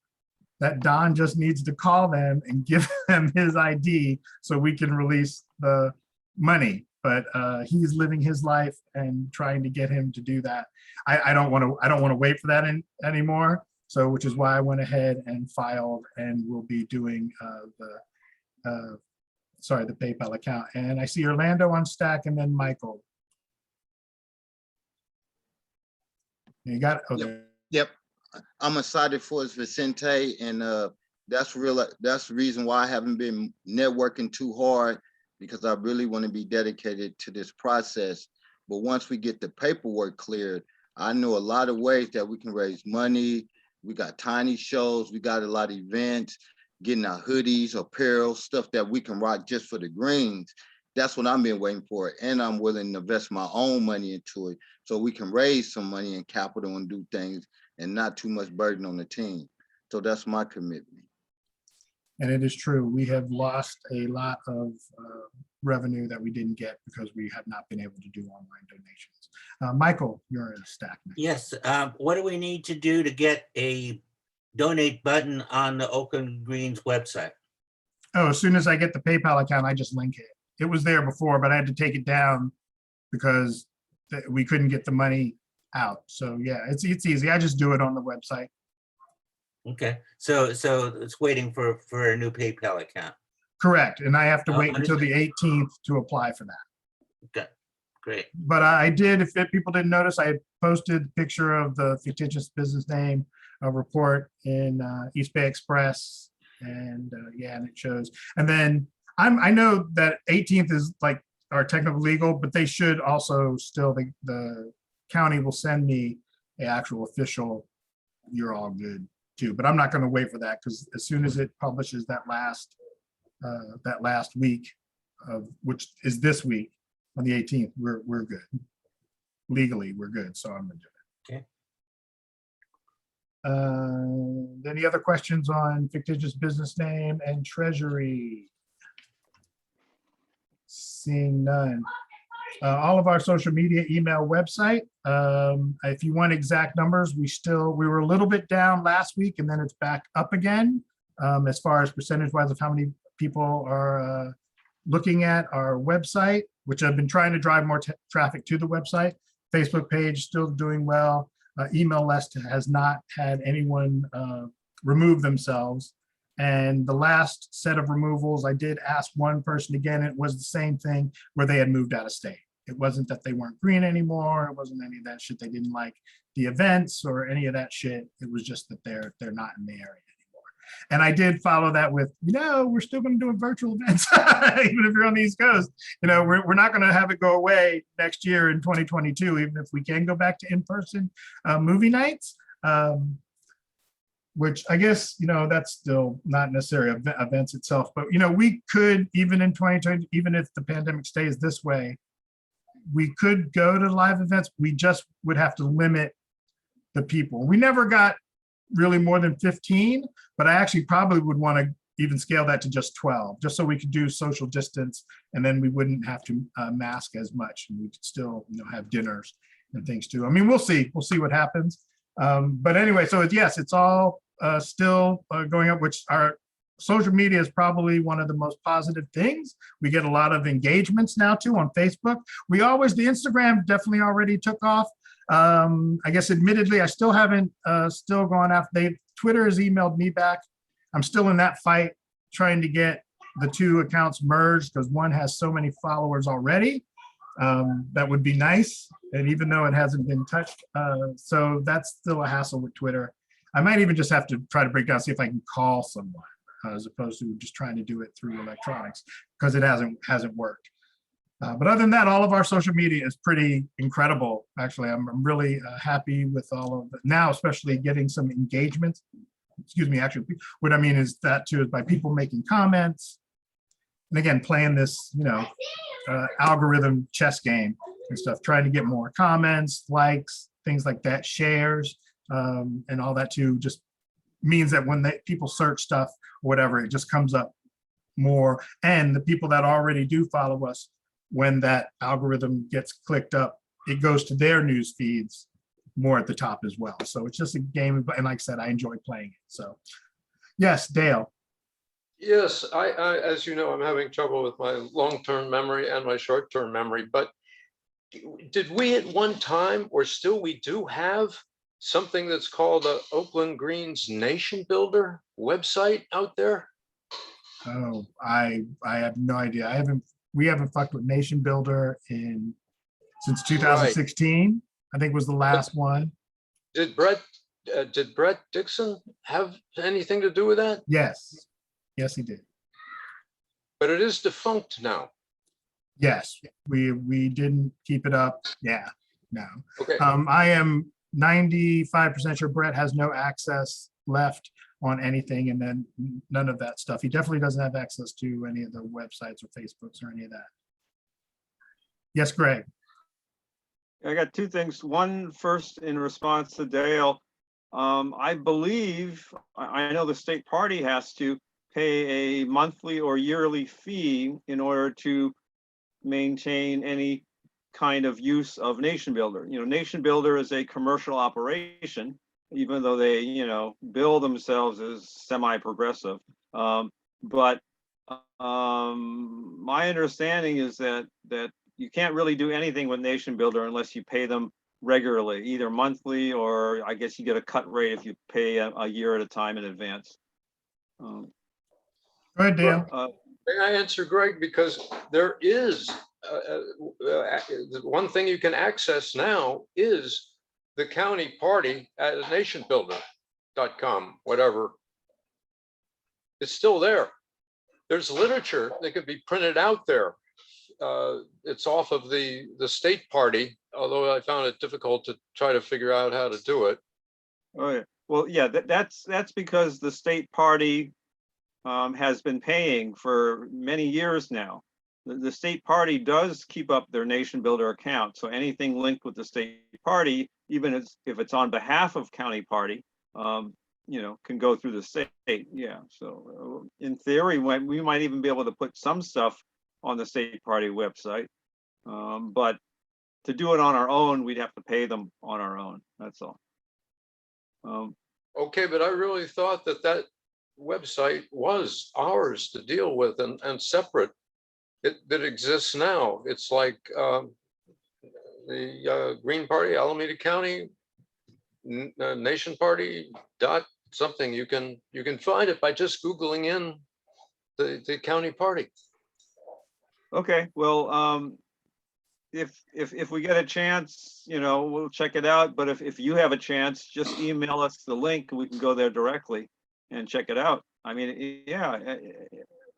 that Don just needs to call them and give them his ID so we can release the money. But he's living his life and trying to get him to do that. I don't want to wait for that anymore. So, which is why I went ahead and filed, and we'll be doing sorry, the PayPal account. And I see Orlando on Stack and then Michael. You got it? Oh, Yep. there. Yep, I'm excited for his Vicente, and that's the reason why I haven't been networking too hard, because I really want to be dedicated to this process. But once we get the paperwork cleared, I know a lot of ways that we can raise money. We got tiny shows, we got a lot of events, getting our hoodies, apparel, stuff that we can rock just for the Greens. That's what I've been waiting for. And I'm willing to invest my own money into it so we can raise some money and capital and do things and not too much burden on the team. So that's my commitment. And it is true, we have lost a lot of revenue that we didn't get because we have not been able to do online donations. Michael, you're in Stack now. Yes, what do we need to do to get a donate button on the Oakland Greens website? Oh, as soon as I get the PayPal account, I just link it. It was there before, but I had to take it down because we couldn't get the money out. So yeah, it's easy. I just do it on the website. Okay, so it's waiting for a new PayPal account. Correct. And I have to Oh, wait until the 18th to apply for that. Okay, great. But I did, if people didn't notice, I had posted a picture of the fictitious business name report in East Bay Express. And yeah, and it shows. And then I know that 18th is like our technical legal, but they should also still, the county will send me an actual official, you're all good too. But I'm not going to wait for that, because as soon as it publishes that last week of, which is this week on the 18th, we're good. Legally, we're good. So I'm gonna do it. Okay. Any other questions on fictitious business name and treasury? Seeing none. All of our social media, email, website. If you want exact numbers, we were a little bit down last week, and then it's back up again. As far as percentage wise of how many people are looking at our website, which I've been trying to drive more traffic to the website. Facebook page still doing well. Email list has not had anyone remove themselves. And the last set of removals, I did ask one person again, it was the same thing where they had moved out of state. It wasn't that they weren't green anymore. It wasn't any of that shit. They didn't like the events or any of that shit. It was just that they're not in the area anymore. And I did follow that with, we're still going to do virtual events, even if you're on the East Coast. We're not going to have it go away next year in 2022, even if we can go back to in-person movie nights. Which I guess, that's still not necessarily events itself, but, we could, even in 2020, even if the pandemic stays this way, we could go to live events. We just would have to limit the people. We never got really more than 15, but I actually probably would want to even scale that to just 12, just so we could do social distance, and then we wouldn't have to mask as much, and we could still, have dinners and things too. I mean, we'll see what happens. But anyway, so yes, it's all still going up, which our social media is probably one of the most positive things. We get a lot of engagements now too on Facebook. The Instagram definitely already took off. I guess admittedly, I still haven't still gone after Twitter has emailed me back. I'm still in that fight trying to get the two accounts merged, because one has so many followers already. That would be nice. And even though it hasn't been touched, so that's still a hassle with Twitter. I might even just have to try to break down, see if I can call someone as opposed to just trying to do it through electronics, because it hasn't worked. But other than that, all of our social media is pretty incredible. Actually, I'm really happy with all of it now, especially getting some engagements. Excuse me, actually, what I mean is that too, is by people making comments. And again, playing this, algorithm chess game and stuff, trying to get more comments, likes, things like that, shares, and all that too, just means that when people search stuff or whatever, it just comes up more. And the people that already do follow us, when that algorithm gets clicked up, it goes to their news feeds more at the top as well. So it's just a game, and like I said, I enjoy playing it. So yes, Dale. Yes, I as you know, I'm having trouble with my long-term memory and my short-term memory, but did we at one time, or still we do have something that's called the Oakland Greens Nation Builder website out there? Oh, I have no idea. We haven't fucked with Nation Builder since 2016, I think was the last one. Did Brett Dixon have anything to do with that? Yes. Yes, he did. But it is defunct now. Yes, we didn't keep it up. Yeah, no. Okay, I am 95% sure Brett has no access left on anything, and then none of that stuff. He definitely doesn't have access to any of the websites or Facebooks or any of that. Yes, Greg. I got two things. One, first, in response to Dale, I believe, I know the state party has to pay a monthly or yearly fee in order to maintain any kind of use of Nation Builder. You know, Nation Builder is a commercial operation, even though they, you know, bill themselves as semi-progressive. But my understanding is that you can't really do anything with Nation Builder unless you pay them regularly, either monthly, or I guess you get a cut rate if you pay a year at a time in advance. Go ahead, Dale. may I answer, Greg? Because there is one thing you can access now is the county party at nationbuilder.com, whatever. It's still there. There's literature that could be printed out there. It's off of the state party, although I found it difficult to try to figure out how to do it. Oh yeah, well, yeah, that's because the state party has been paying for many years now. The state party does keep up their Nation Builder account, so anything linked with the state party, even if it's on behalf of county party, you know, can go through the state. Yeah, so in theory, we might even be able to put some stuff on the state party website, but to do it on our own, we'd have to pay them on our own. That's all. Okay, but I really thought that website was ours to deal with and separate. That exists now. It's like the Green Party, Alameda County, Nation Party dot something. You can find it by just Googling in the county party. Okay, well, if we get a chance, you know, we'll check it out. But if you have a chance, just email us the link and we can go there directly and check it out. I mean, yeah,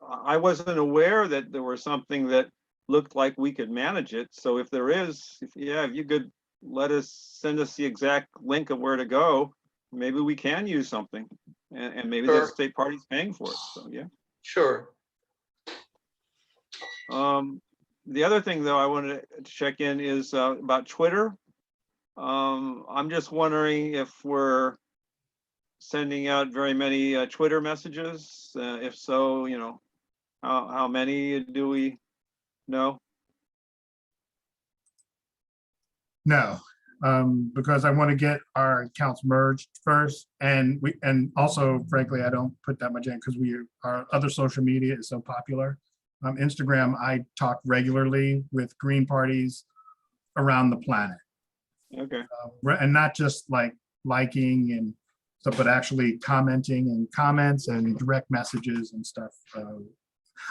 I wasn't aware that there was something that looked like we could manage it. So if there is, if you could send us the exact link of where to go, maybe we can use something, and maybe the state party's paying for it. So yeah. Sure. The other thing, though, I wanted to check in is about Twitter. I'm just wondering if we're sending out very many Twitter messages. If so, you know, how many do we know? No, because I want to get our accounts merged first, and also, frankly, I don't put that much in because our other social media is so popular. Instagram, I talk regularly with Green parties around the planet. Okay. And not just like liking and stuff, but actually commenting and comments and direct messages and stuff.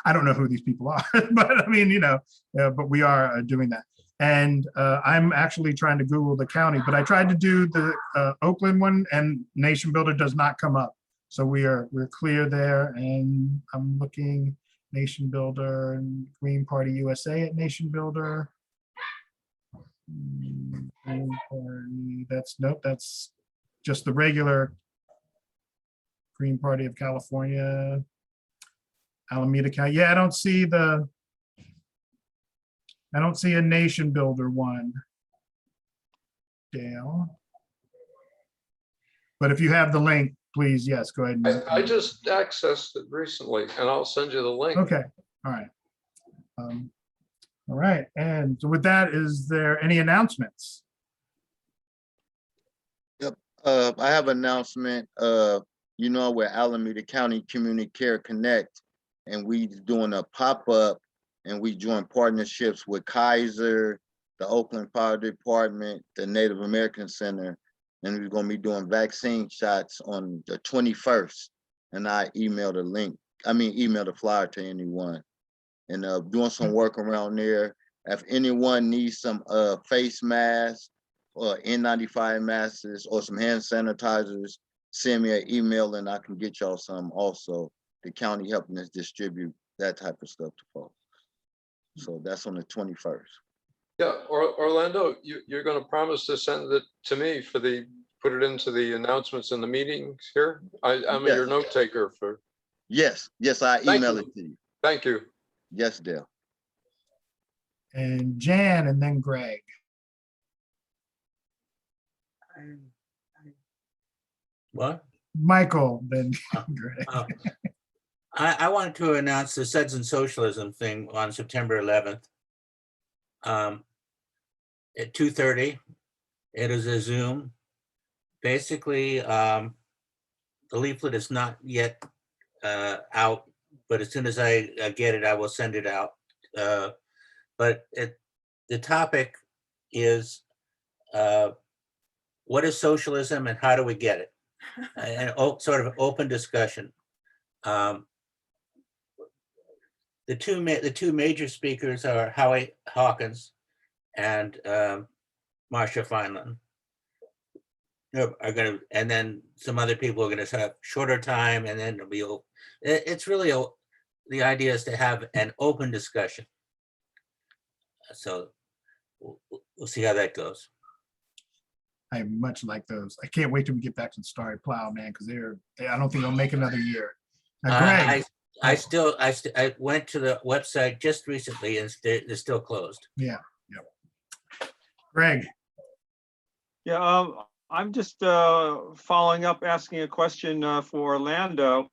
I don't know who these people are, but I mean, you know, but we are doing that. And I'm actually trying to Google the county, but I tried to do the Oakland one, and Nation Builder does not come up. So we're clear there, and I'm looking Nation Builder and Green Party USA at Nation Builder. Green Party, that's just the regular Green Party of California, Alameda County. Yeah, I don't see a Nation Builder one, Dale. But if you have the link, please, yes, go ahead. I just accessed it recently, and I'll send you the link. Okay, all right. All right, and so with that, is there any announcements? Yep, I have an announcement. You know, we're Alameda County Community Care Connect, and we doing a pop-up, and we join partnerships with Kaiser, the Oakland Fire Department, the Native American Center, and we're gonna be doing vaccine shots on the 21st. And I emailed a link email the flyer to anyone. And doing some work around there. If anyone needs some face masks or N95 masks or some hand sanitizers, send me an email and I can get y'all some also. The county helping us distribute that type of stuff to folks. So that's on the 21st. Yeah, Orlando, you're going to promise to send it to me put it into the announcements in the meetings here? I'm Yes. your note taker for. Yes, I email it to you. Thank you. Yes, Dale. And Jan, and then Greg. What? Michael, then Greg. I wanted to announce the Suds and Socialism thing on September 11th. At 2:30, it is a Zoom. Basically, the leaflet is not yet out, but as soon as I get it, I will send it out. But the topic is what is socialism and how do we get it? And sort of open discussion. The two major speakers are Howie Hawkins and Marsha Feinland. And then some other people are going to have shorter time, and then it's really the idea is to have an open discussion. So we'll see how that goes. I much like those. I can't wait till we get back to the Starry Plow, man, because I don't think they'll make another year. Now, Greg. I went to the website just recently and they're still closed. Yeah. Greg. Yeah, I'm just following up, asking a question for Orlando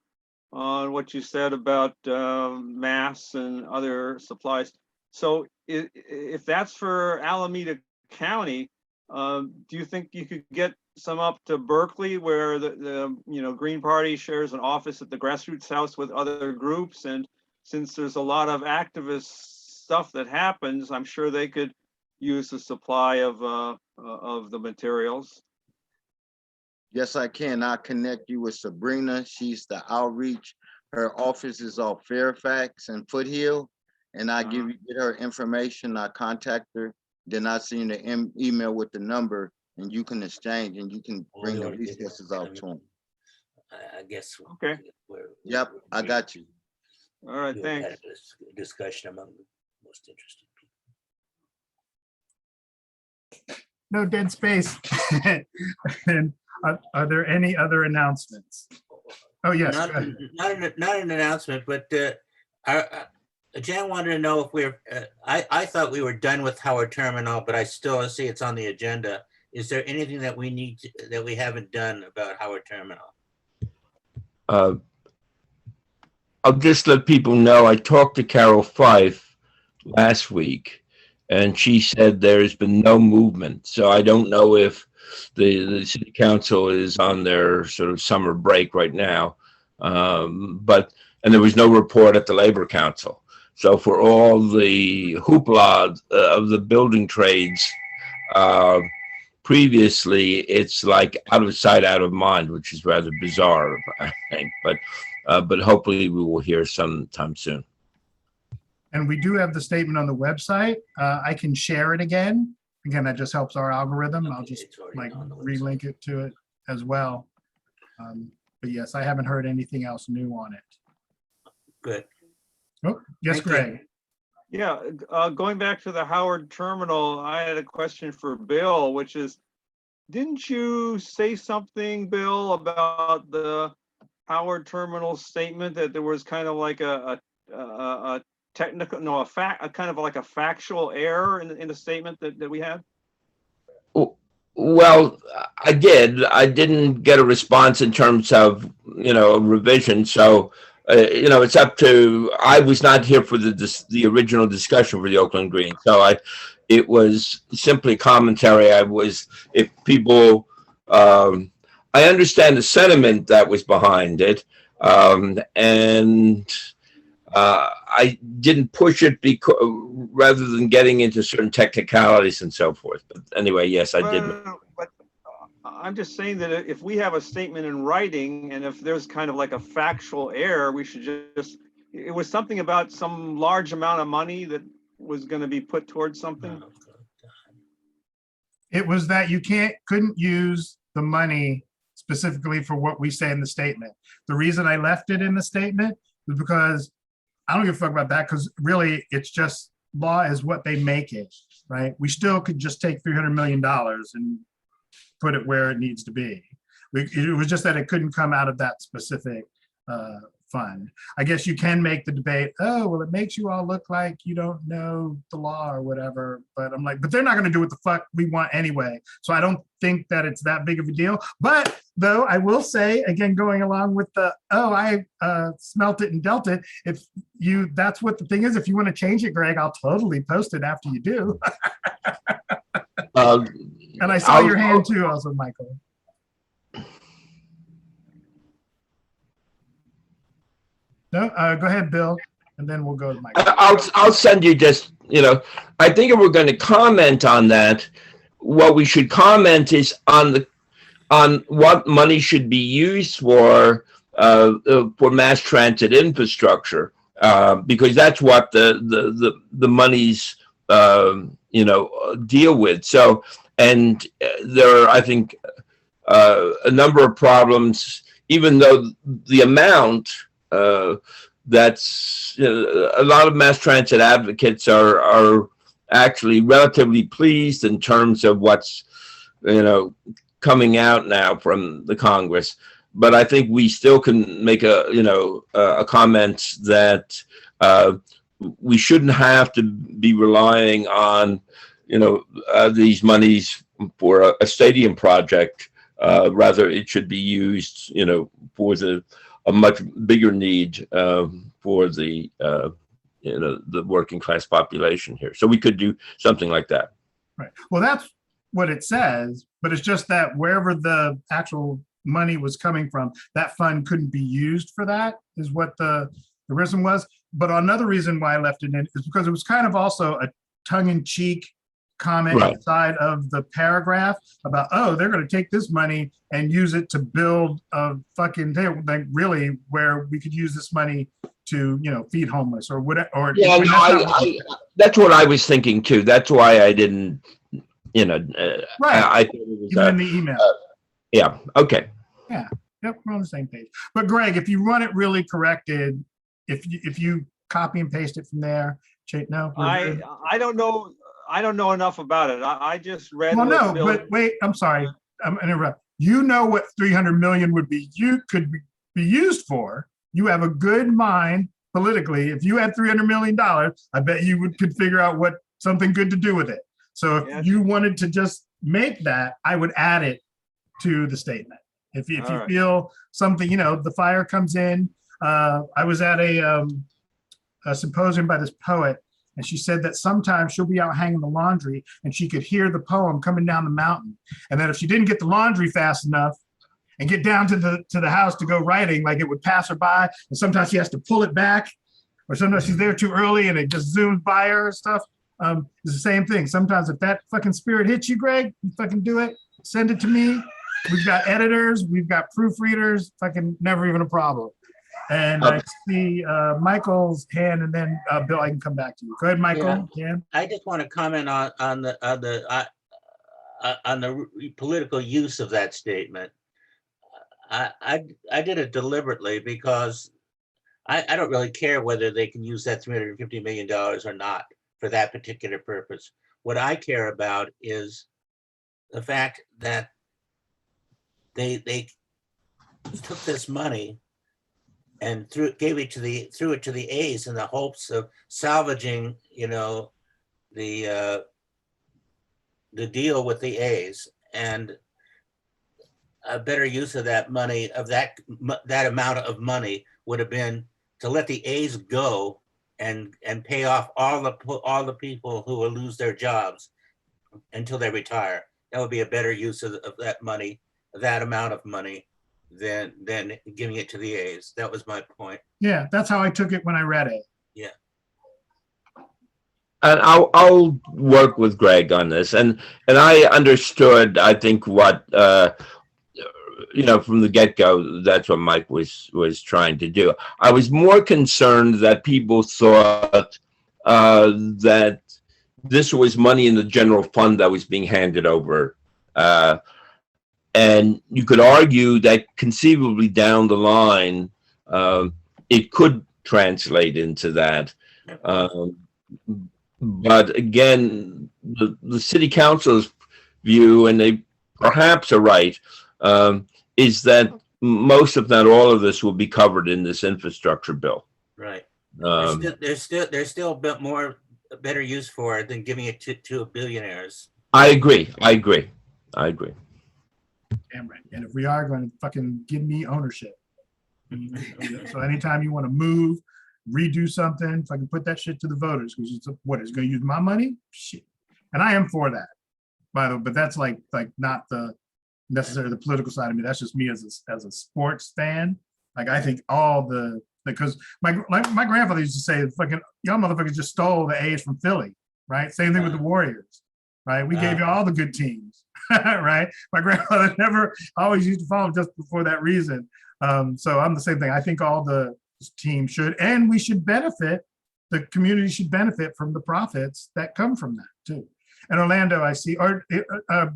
on what you said about masks and other supplies. So if that's for Alameda County, do you think you could get some up to Berkeley, where the Green Party shares an office at the Grassroots House with other groups? And since there's a lot of activist stuff that happens, I'm sure they could use the supply of the materials. Yes, I can. I'll connect you with Sabrina. She's the outreach. Her office is off Fairfax and Foothill. And I get her information. I contact her. Then I send an email with the number, and you can exchange, and you can bring the resources out to them. I guess. Okay. Yep, I got you. All right, thanks. Discussion among the most interested people. No dead space. And are there any other announcements? Oh, yes. Not an announcement, but Jan wanted to know if we're, I thought we were done with Howard Terminal, but I still see it's on the agenda. Is there anything that that we haven't done about Howard Terminal? I'll just let people know, I talked to Carol Fife last week, and she said there has been no movement. So I don't know if the city council is on their sort of summer break right now. And there was no report at the Labor Council. So for all the hoopla of the building trades, previously, it's like out of sight, out of mind, which is rather bizarre, I think. But hopefully we will hear sometime soon. And we do have the statement on the website. I can share it again. Again, that just helps our algorithm. I'll just like relink it to it as well. But yes, I haven't heard anything else new on it. Good. Oh, yes, Thank you. Greg. Yeah, going back to the Howard Terminal, I had a question for Bill, which is, didn't you say something, Bill, about the Howard Terminal statement that there was kind of like a technical, no, a kind of like a factual error in the statement that we had? Well, I did. I didn't get a response in terms of, a revision. So, it's up to, I was not here for the original discussion for the Oakland Greens. So it was simply commentary. If people, I understand the sentiment that was behind it. And I didn't push it rather than getting into certain technicalities and so forth. But anyway, yes, I did. But I'm just saying that if we have a statement in writing and if there's kind of like a factual error, we should just, it was something about some large amount of money that was going to be put towards something. It was that you couldn't use the money specifically for what we say in the statement. The reason I left it in the statement was because I don't give a fuck about that, because really it's just law is what they make it, right? We still could just take $300 million and put it where it needs to be. It was just that it couldn't come out of that specific fund. I guess you can make the debate, oh, well, it makes you all look like you don't know the law or whatever. But I'm like, but they're not going to do what the fuck we want anyway. So I don't think that it's that big of a deal. But though I will say, again, going along with the, oh, I smelt it and dealt it. If you, that's what the thing is. If you want to change it, Greg, I'll totally post it after you do. And I saw your hand too, also, Michael. No, go ahead, Bill, and then we'll go to Michael. I'll send you just, I think if we're going to comment on that, what we should comment is on what money should be used for mass transit infrastructure, because that's what the monies deal with. So, and there are, I think, a number of problems, even though the amount. That's a lot of mass transit advocates are actually relatively pleased in terms of what's coming out now from the Congress. But I think we still can make a comment that we shouldn't have to be relying on these monies for a stadium project. Rather, it should be used for a much bigger need for the working class population here. So we could do something like that. Right. Well, that's what it says, but it's just that wherever the actual money was coming from, that fund couldn't be used for that, is what the reason was. But another reason why I left it in is because it was kind of also a tongue-in-cheek comment Right. inside of the paragraph about, oh, they're going to take this money and use it to build a fucking thing, like really where we could use this money to feed homeless or whatever. Or Yeah, no, that's what I was thinking too. That's why I didn't, right. I thought it was, Even in the email. yeah, okay. Yep, we're on the same page. But Greg, if you run it really corrected, if you copy and paste it from there, no, I don't know. I don't know enough about it. I just read. Well, no, Bill, but wait, I'm sorry. I'm interrupt. You know what 300 million would be? You could be used for. You have a good mind politically. If you had $300 million, I bet you could figure out what something good to do with it. So if you wanted to just make that, I would add it to the statement. If you right. feel something, the fire comes in. I was at a symposium by this poet, and she said that sometimes she'll be out hanging the laundry and she could hear the poem coming down the mountain. And then if she didn't get the laundry fast enough and get down to the house to go writing, like it would pass her by. And sometimes she has to pull it back, or sometimes she's there too early and it just zooms by her and stuff. It's the same thing. Sometimes if that fucking spirit hits you, Greg, you fucking do it. Send it to me. We've got editors, we've got proofreaders, fucking never even a problem. And I see Michael's hand, and then Bill, I can come back to you. Go ahead, Michael. Yeah. I just want to comment on the political use of that statement. I did it deliberately because I don't really care whether they can use that $350 million or not for that particular purpose. What I care about is the fact that they took this money and threw it to the A's in the hopes of salvaging, the deal with the A's. And a better use of that money, of that amount of money, would have been to let the A's go and pay off all the people who will lose their jobs until they retire. That would be a better use of that money, that amount of money, than giving it to the A's. That was my point. Yeah, that's how I took it when I read it. Yeah. And I'll work with Greg on this. And I understood, I think, what from the get-go, that's what Mike was trying to do. I was more concerned that people thought that this was money in the general fund that was being handed over. And you could argue that conceivably down the line, it could translate into that. But again, the city council's view, and they perhaps are right, is that most, if not all of this, will be covered in this infrastructure bill. Right. Um, There's still a bit more, a better use for it than giving it to billionaires. I agree. Damn right. And if we are going to fucking give me ownership. So anytime you want to move, redo something, if I can put that shit to the voters, because it's what is going to use my money? Shit. And I am for that, by the way, but that's like not the necessarily the political side of me. That's just me as a sports fan. Like I think all the, because my grandfather used to say, fucking y'all motherfuckers just stole the A's from Philly, right? Same thing with the Warriors, right? We gave you all the good teams, right? My grandfather never always used to follow just for that reason. So I'm the same thing. I think all the teams should, and we should benefit, the community should benefit from the profits that come from that too. And Orlando, I see, or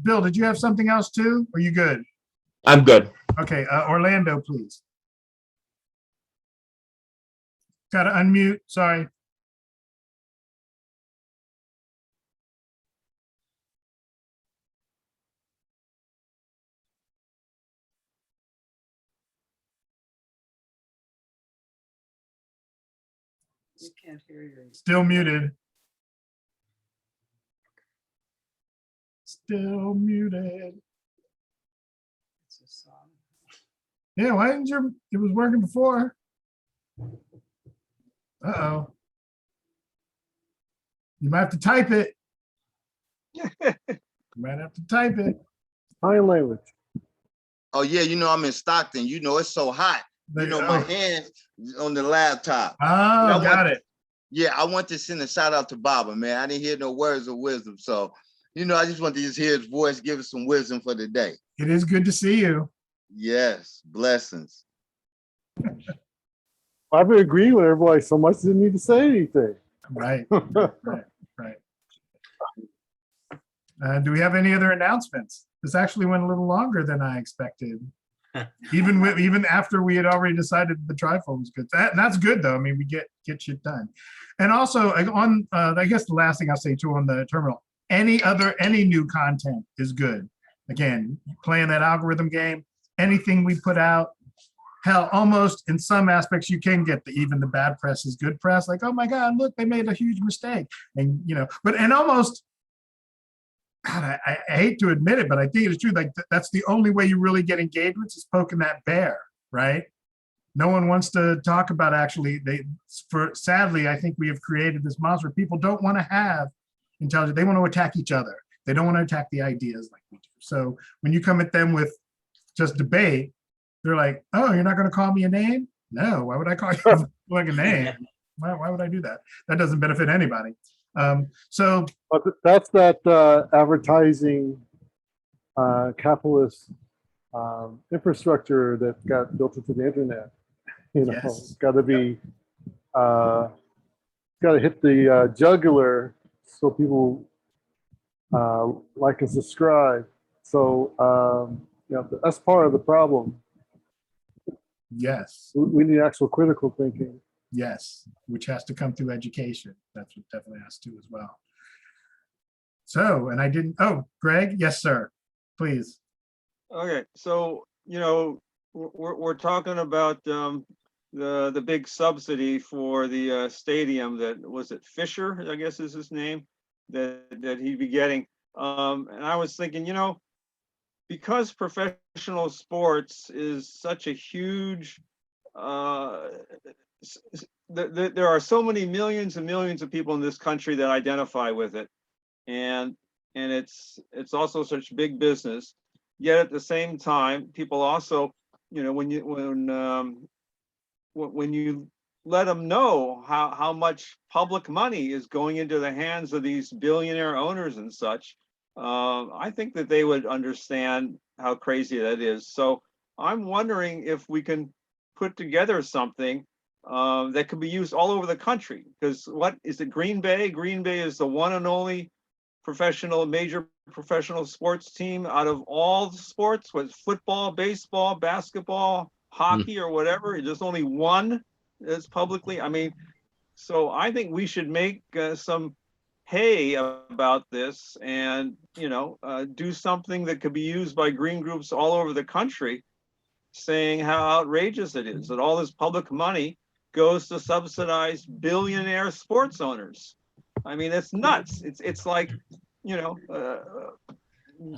Bill, did you have something else too? Are you good? I'm good. Okay, Orlando, please. Got to unmute, sorry. We can't hear you. Still muted. Still muted. It's a song. Yeah, why didn't you, it was working before. Uh-oh. You might have to type it. You might have to type it. Sign language. Oh yeah, I'm in Stockton. It's so hot. My hands on the laptop. Oh, got it. Yeah, I want to send a shout out to Baba, man. I didn't hear no words of wisdom. So, I just want to just hear his voice, give us some wisdom for the day. It is good to see you. Yes, blessings. I've been agreeing with everybody so much, didn't need to say anything. Right, right. Do we have any other announcements? This actually went a little longer than I expected. Even after we had already decided the trifold was good. That's good though. I mean, we get shit done. And also on, I guess the last thing I'll say too on the terminal, any new content is good. Again, playing that algorithm game, anything we put out, hell, almost in some aspects you can get even the bad press is good press. Like, oh my God, look, they made a huge mistake. And almost, God, I hate to admit it, but I think it's true. Like that's the only way you really get engagements is poking that bear, right? No one wants to talk about actually. Sadly, I think we have created this monster. People don't want to have intelligence. They want to attack each other. They don't want to attack the ideas like we do. So when you come at them with just debate, they're like, "Oh, you're not going to call me a name? No, why would I call you like a name? Why would I do that? That doesn't benefit anybody." So But that's that advertising capitalist infrastructure that got built into the internet. Yes. It's got to be, got to hit the jugular so people like and subscribe. So that's part of the problem. yes, We need actual critical thinking. yes, which has to come through education. That's what definitely has to as well. So, and I didn't, oh, Greg, yes, sir, please. Okay, so, we're talking about the big subsidy for the stadium that, was it Fisher, I guess is his name, that he'd be getting. And I was thinking, because professional sports is such a huge, there are so many millions and millions of people in this country that identify with it. And it's also such big business. Yet at the same time, people also, when you let them know how much public money is going into the hands of these billionaire owners and such, I think that they would understand how crazy that is. So I'm wondering if we can put together something that could be used all over the country. Because what is it, Green Bay? Green Bay is the one and only major professional sports team out of all the sports, with football, baseball, basketball, hockey, or whatever. There's only one that's publicly, I mean, so I think we should make some hay about this and, do something that could be used by green groups all over the country, saying how outrageous it is that all this public money goes to subsidize billionaire sports owners. I mean, it's nuts. It's like, the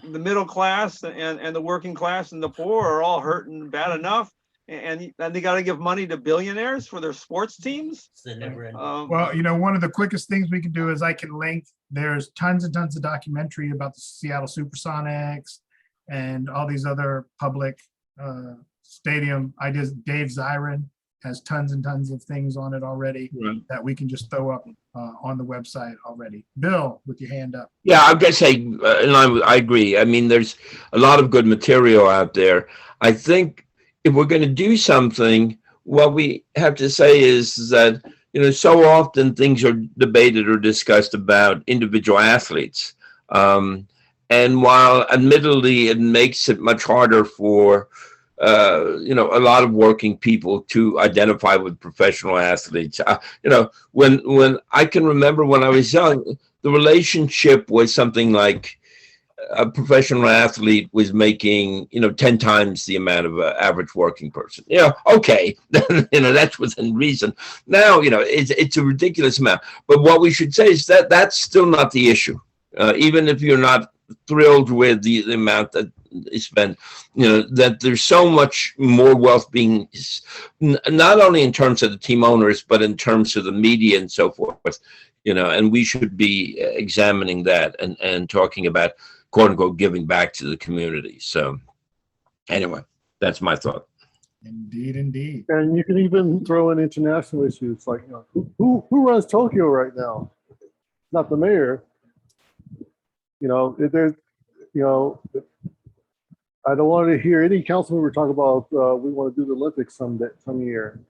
middle class and the working class and the poor are all hurting bad enough, and they got to give money to billionaires for their sports teams. It's the never ending. Well, one of the quickest things we can do is I can link, there's tons and tons of documentary about the Seattle Supersonics and all these other public stadium ideas. Dave Zirin has tons and tons of things on it already that we can just throw up on the website already. Bill, with your hand up. Yeah, I guess and I agree. I mean, there's a lot of good material out there. I think if we're going to do something, what we have to say is that, so often things are debated or discussed about individual athletes. And while admittedly it makes it much harder for a lot of working people to identify with professional athletes. When I can remember when I was young, the relationship was something like a professional athlete was making, 10 times the amount of an average working person. Okay, that's within reason. Now, it's a ridiculous amount. But what we should say is that that's still not the issue. Even if you're not thrilled with the amount that is spent, that there's so much more wealth being, not only in terms of the team owners, but in terms of the media and so forth, and we should be examining that and talking about, quote unquote, giving back to the community. So anyway, that's my thought. Indeed. And you can even throw in international issues like, who runs Tokyo right now? Not the mayor. I don't want to hear any council member talk about we want to do the Olympics some year.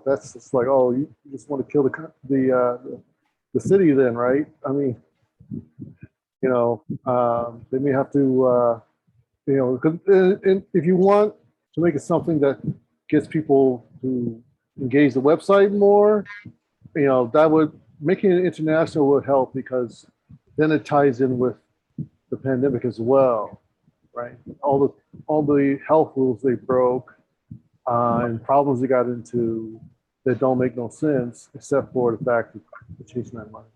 That's just like, oh, you just want to kill the city then, right? I mean, they may have to, because if you want to make it something that gets people to engage the website more, that would, making it international would help, because then it ties in with the pandemic as well, right? All the health rules they broke and problems they got into that don't make no sense, except for the fact that they're chasing that money.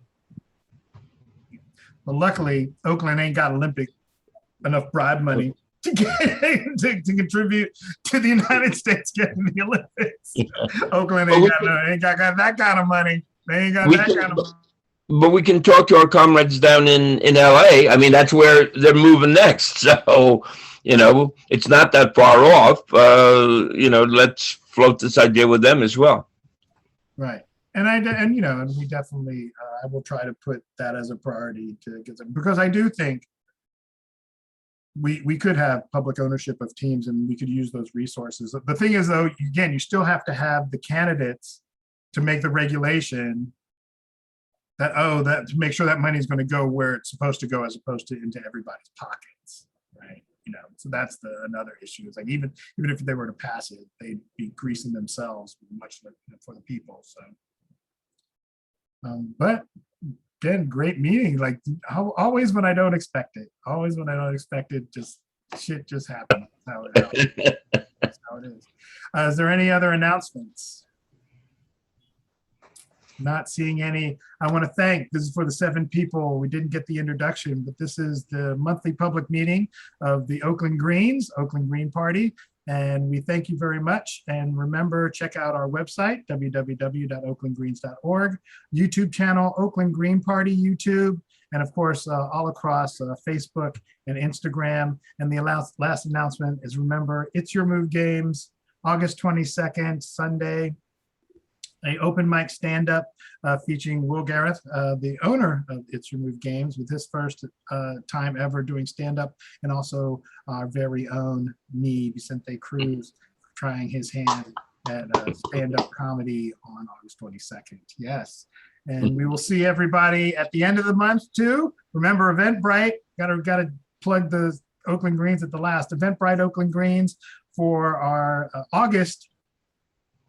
Well, luckily, Oakland ain't got enough bribe money to contribute to the United States getting the Olympics. Oakland ain't got that kind of money. They ain't got that kind of money. But we can talk to our comrades down in LA. I mean, that's where they're moving next. So, it's not that far off. Let's float this idea with them as well. Right. And we definitely, I will try to put that as a priority to get them, because I do think we could have public ownership of teams and we could use those resources. The thing is, though, again, you still have to have the candidates to make the regulation that to make sure that money is going to go where it's supposed to go, as opposed to into everybody's pockets, right? So that's another issue. It's like even if they were to pass it, they'd be greasing themselves much for the people. So, but again, great meeting. Like always when I don't expect it, just shit just happens. That's how it is. Is there any other announcements? Not seeing any. I want to thank, this is for the 7 people. We didn't get the introduction, but this is the monthly public meeting of the Oakland Greens, Oakland Green Party. And we thank you very much. And remember, check out our website, www.oaklandgreens.org, YouTube channel, Oakland Green Party YouTube, and of course, all across Facebook and Instagram. And the last announcement is, remember, It's Your Move Games, August 22nd, Sunday. a open mic stand-up featuring Will Gareth, the owner of It's Removed Games, with his first time ever doing stand-up, and also our very own me, Vicente Cruz, trying his hand at stand-up comedy on August 22nd. Yes. And we will see everybody at the end of the month too. Remember Eventbrite, gotta plug the Oakland Greens at the last. Eventbrite Oakland Greens for our August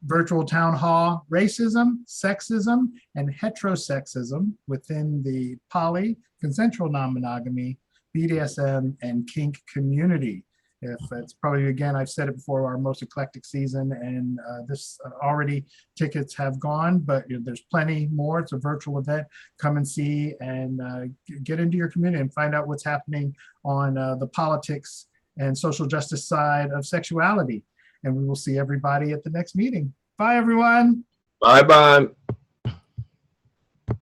virtual town hall, racism, sexism, and heterosexism within the poly, consensual non-monogamy, BDSM, and kink community. If it's probably, again, I've said it before, our most eclectic season, and this already tickets have gone, but there's plenty more. It's a virtual event. Come and see and get into your community and find out what's happening on the politics and social justice side of sexuality. And we will see everybody at the next meeting. Bye, everyone. Bye-bye.